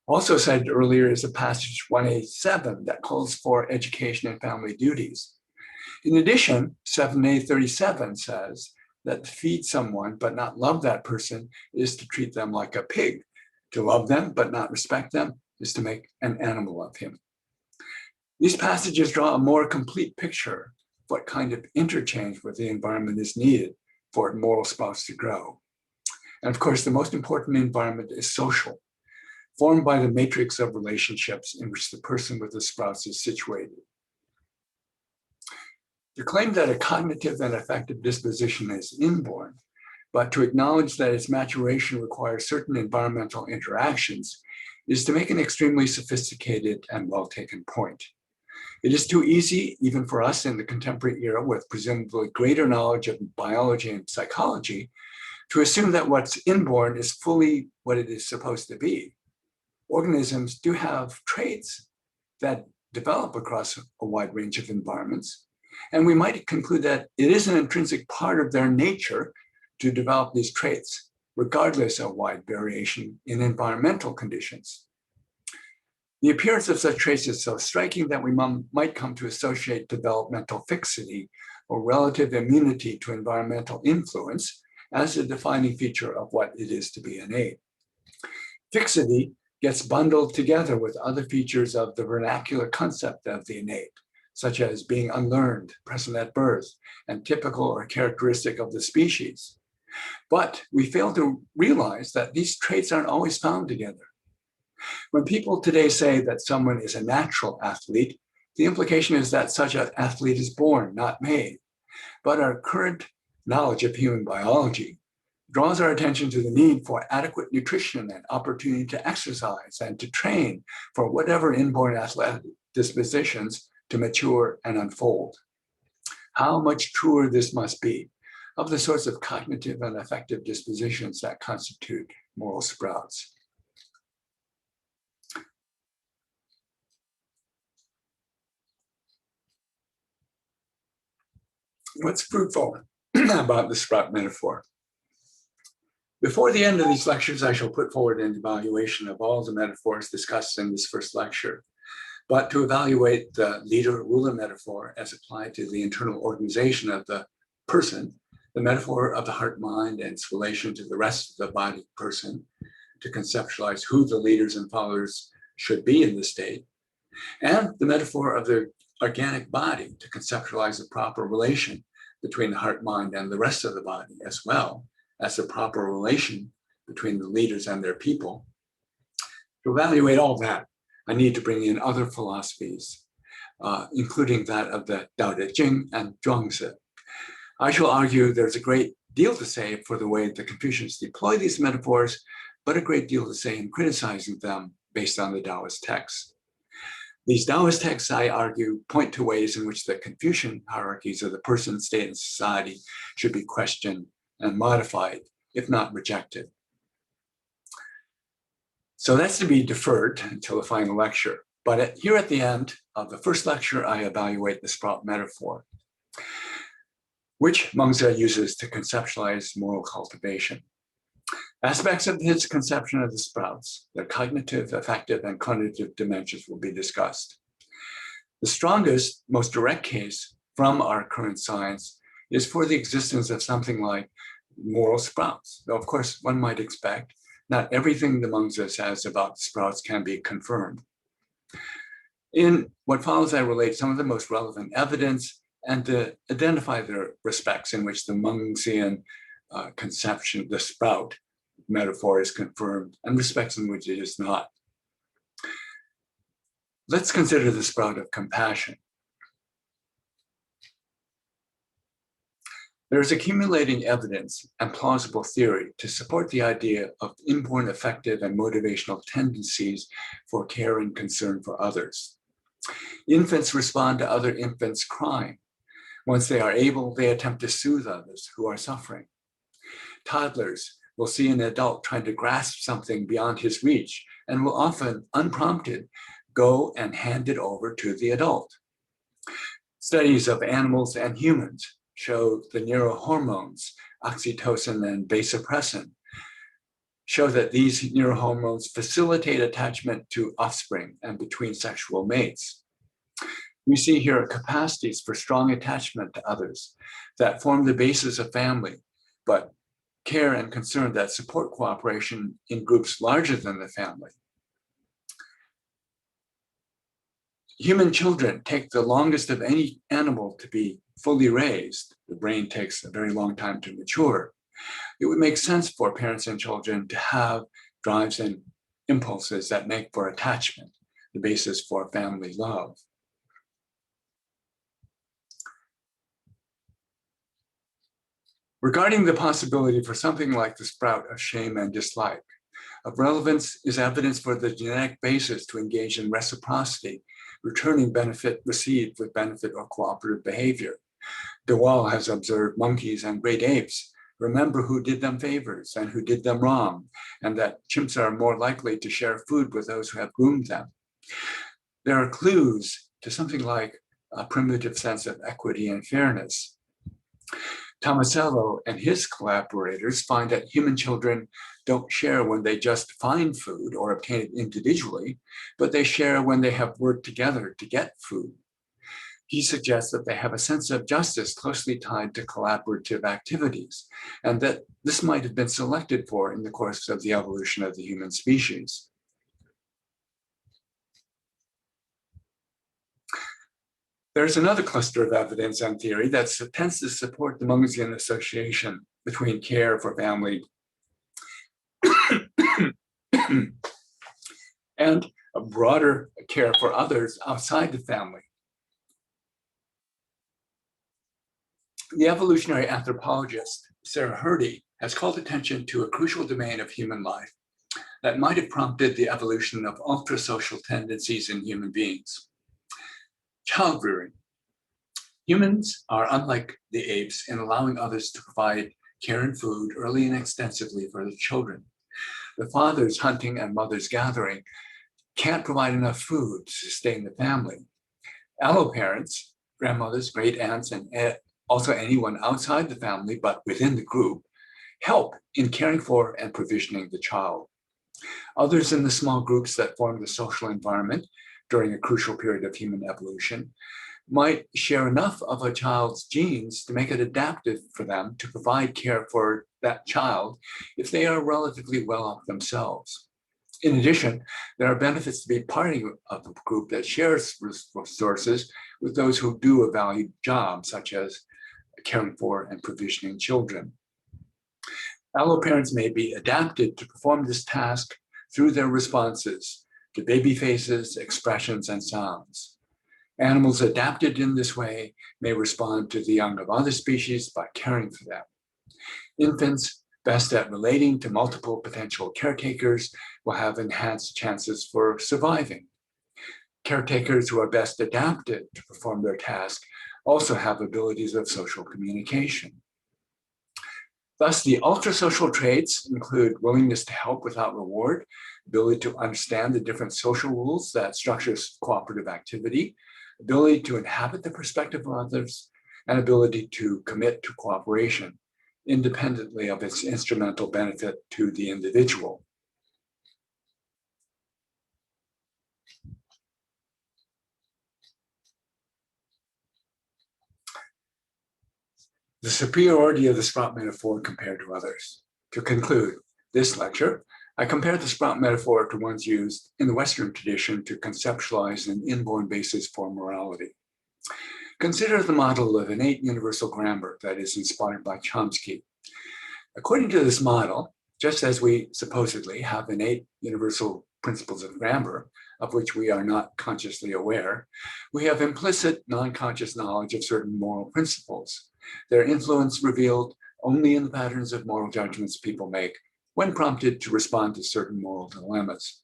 Also cited earlier is a passage 1a7 that calls for education and family duties. In addition, 7a37 says that to feed someone but not love that person is to treat them like a pig. To love them but not respect them is to make an animal of him. These passages draw a more complete picture of what kind of interchange with the environment is needed for moral sprouts to grow. And of course, the most important environment is social, formed by the matrix of relationships in which the person with the sprouts is situated. To claim that a cognitive and affective disposition is inborn, but to acknowledge that its maturation requires certain environmental interactions is to make an extremely sophisticated and well-taken point. It is too easy, even for us in the contemporary era with presumably greater knowledge of biology and psychology, to assume that what's inborn is fully what it is supposed to be. Organisms do have traits that develop across a wide range of environments, and we might conclude that it is an intrinsic part of their nature to develop these traits, regardless of wide variation in environmental conditions. The appearance of such traits is so striking that we might come to associate developmental fixity or relative immunity to environmental influence as a defining feature of what it is to be innate. Fixity gets bundled together with other features of the vernacular concept of the innate, such as being unlearned, present at birth, and typical or characteristic of the species. But we fail to realize that these traits aren't always found together. When people today say that someone is a natural athlete, the implication is that such an athlete is born, not made. But our current knowledge of human biology draws our attention to the need for adequate nutrition and opportunity to exercise and to train for whatever inborn athletic dispositions to mature and unfold. How much truer this must be of the sorts of cognitive and affective dispositions that constitute moral sprouts. What's fruitful about the sprout metaphor? Before the end of these lectures, I shall put forward an evaluation of all the metaphors discussed in this first lecture. But to evaluate the leader-ruler metaphor as applied to the internal organization of the person, the metaphor of the heart-mind and its relation to the rest of the body person, to conceptualize who the leaders and followers should be in the state, and the metaphor of the organic body to conceptualize the proper relation between the heart, mind, and the rest of the body, as well as the proper relation between the leaders and their people. To evaluate all that, I need to bring in other philosophies, including that of the Tao Te Ching and Zhuangzi. I shall argue there's a great deal to say for the way the Confucians deploy these metaphors, but a great deal to say in criticizing them based on the Taoist texts. These Taoist texts, I argue, point to ways in which the Confucian hierarchies of the person, state, and society should be questioned and modified, if not rejected. So that's to be deferred until the final lecture. But here at the end of the first lecture, I evaluate the sprout metaphor, which Mèngzi uses to conceptualize moral cultivation. Aspects of his conception of the sprouts, their cognitive, affective, and cognitive dimensions will be discussed. The strongest, most direct case from our current science is for the existence of something like moral sprouts. Though, of course, one might expect not everything the Mèngzi says about sprouts can be confirmed. In what follows, I relate some of the most relevant evidence and to identify the respects in which the Mèngzian conception, the sprout metaphor, is confirmed and respects in which it is not. Let's consider the sprout of compassion. There is accumulating evidence and plausible theory to support the idea of inborn affective and motivational tendencies for care and concern for others. Infants respond to other infants crying. Once they are able, they attempt to soothe others who are suffering. Toddlers will see an adult trying to grasp something beyond his reach and will often, unprompted, go and hand it over to the adult. Studies of animals and humans show the neurohormones, oxytocin and vasopressin, show that these neurohormones facilitate attachment to offspring and between sexual mates. We see here capacities for strong attachment to others that form the basis of family, but care and concern that support cooperation in groups larger than the family. Human children take the longest of any animal to be fully raised. The brain takes a very long time to mature. It would make sense for parents and children to have drives and impulses that make for attachment, the basis for family love. Regarding the possibility for something like the sprout of shame and dislike, of relevance is evidence for the genetic basis to engage in reciprocity, returning benefit received with benefit or cooperative behavior. De Waal has observed monkeys and great apes remember who did them favors and who did them wrong, and that chimps are more likely to share food with those who have groomed them. There are clues to something like a primitive sense of equity and fairness. Tomasello and his collaborators find that human children don't share when they just find food or obtain it individually, but they share when they have worked together to get food. He suggests that they have a sense of justice closely tied to collaborative activities, and that this might have been selected for in the course of the evolution of the human species. There's another cluster of evidence and theory that tends to support the Mèngzian association between care for family and a broader care for others outside the family. The evolutionary anthropologist Sarah Hrdy has called attention to a crucial domain of human life that might have prompted the evolution of ultra-social tendencies in human beings. Child rearing. Humans are unlike the apes in allowing others to provide care and food early and extensively for their children. The fathers hunting and mothers gathering can't provide enough food to sustain the family. Alloparents, grandmothers, great aunts, and also anyone outside the family but within the group, help in caring for and provisioning the child. Others in the small groups that form the social environment during a crucial period of human evolution might share enough of a child's genes to make it adaptive for them to provide care for that child if they are relatively well off themselves. In addition, there are benefits to be part of a group that shares resources with those who do a valued job, such as caring for and provisioning children. Alloparents may be adapted to perform this task through their responses to baby faces, expressions, and sounds. Animals adapted in this way may respond to the young of other species by caring for them. Infants best at relating to multiple potential caretakers will have enhanced chances for surviving. Caretakers who are best adapted to perform their task also have abilities of social communication. Thus, the ultra-social traits include willingness to help without reward, ability to understand the different social rules that structures cooperative activity, ability to inhabit the perspective of others, and ability to commit to cooperation, independently of its instrumental benefit to the individual. The superiority of the sprout metaphor compared to others. To conclude this lecture, I compared the sprout metaphor to ones used in the Western tradition to conceptualize an inborn basis for morality. Consider the model of innate universal grammar that is inspired by Chomsky. According to this model, just as we supposedly have innate universal principles of grammar, of which we are not consciously aware, we have implicit non-conscious knowledge of certain moral principles, their influence revealed only in the patterns of moral judgments people make when prompted to respond to certain moral dilemmas.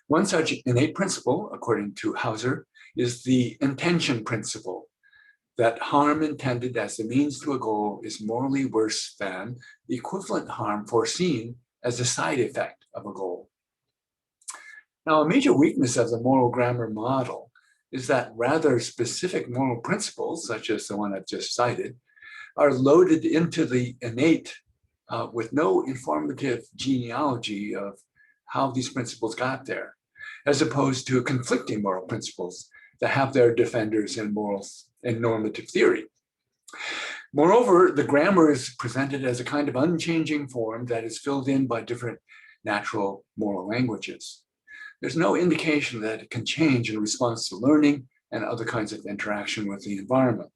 One such innate principle, according to Hauser, is the intention principle, that harm intended as the means to a goal is morally worse than the equivalent harm foreseen as a side effect of a goal. Now, a major weakness of the moral grammar model is that rather specific moral principles, such as the one I've just cited, are loaded into the innate with no informative genealogy of how these principles got there, as opposed to conflicting moral principles that have their defenders in morals and normative theory. Moreover, the grammar is presented as a kind of unchanging form that is filled in by different natural moral languages. There's no indication that it can change in response to learning and other kinds of interaction with the environment.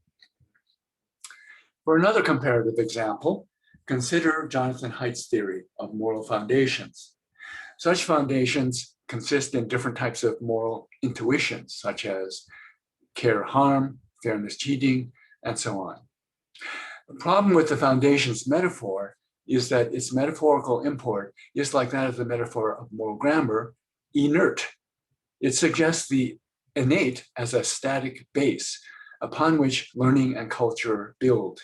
For another comparative example, consider Jonathan Haidt's theory of moral foundations. Such foundations consist in different types of moral intuitions, such as care harm, fairness cheating, and so on. The problem with the foundations metaphor is that its metaphorical import is like that of the metaphor of moral grammar, inert. It suggests the innate as a static base upon which learning and culture build.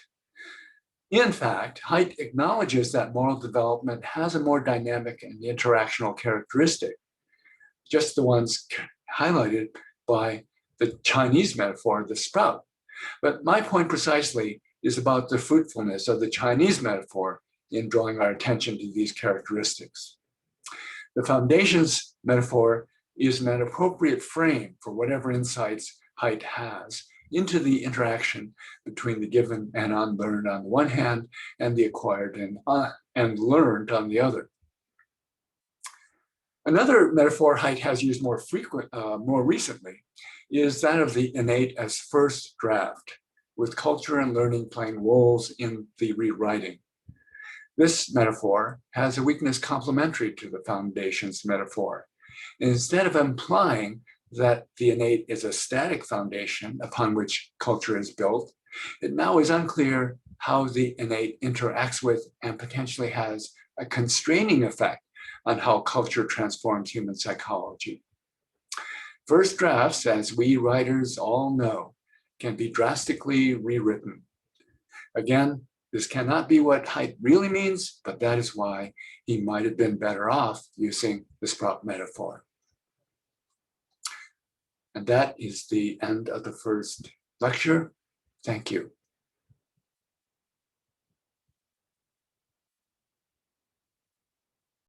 In fact, Haidt acknowledges that moral development has a more dynamic and interactional characteristic, just the ones highlighted by the Chinese metaphor, the sprout. But my point precisely is about the fruitfulness of the Chinese metaphor in drawing our attention to these characteristics. The foundations metaphor is an appropriate frame for whatever insights Haidt has into the interaction between the given and unlearned on the one hand, and the acquired and learned on the other. Another metaphor Haidt has used more recently is that of the innate as first draft, with culture and learning playing roles in the rewriting. This metaphor has a weakness complementary to the foundations metaphor. Instead of implying that the innate is a static foundation upon which culture is built, it now is unclear how the innate interacts with and potentially has a constraining effect on how culture transforms human psychology. First drafts, as we writers all know, can be drastically rewritten. Again, this cannot be what Haidt really means, but that is why he might have been better off using the sprout metaphor. And that is the end of the first lecture. Thank you.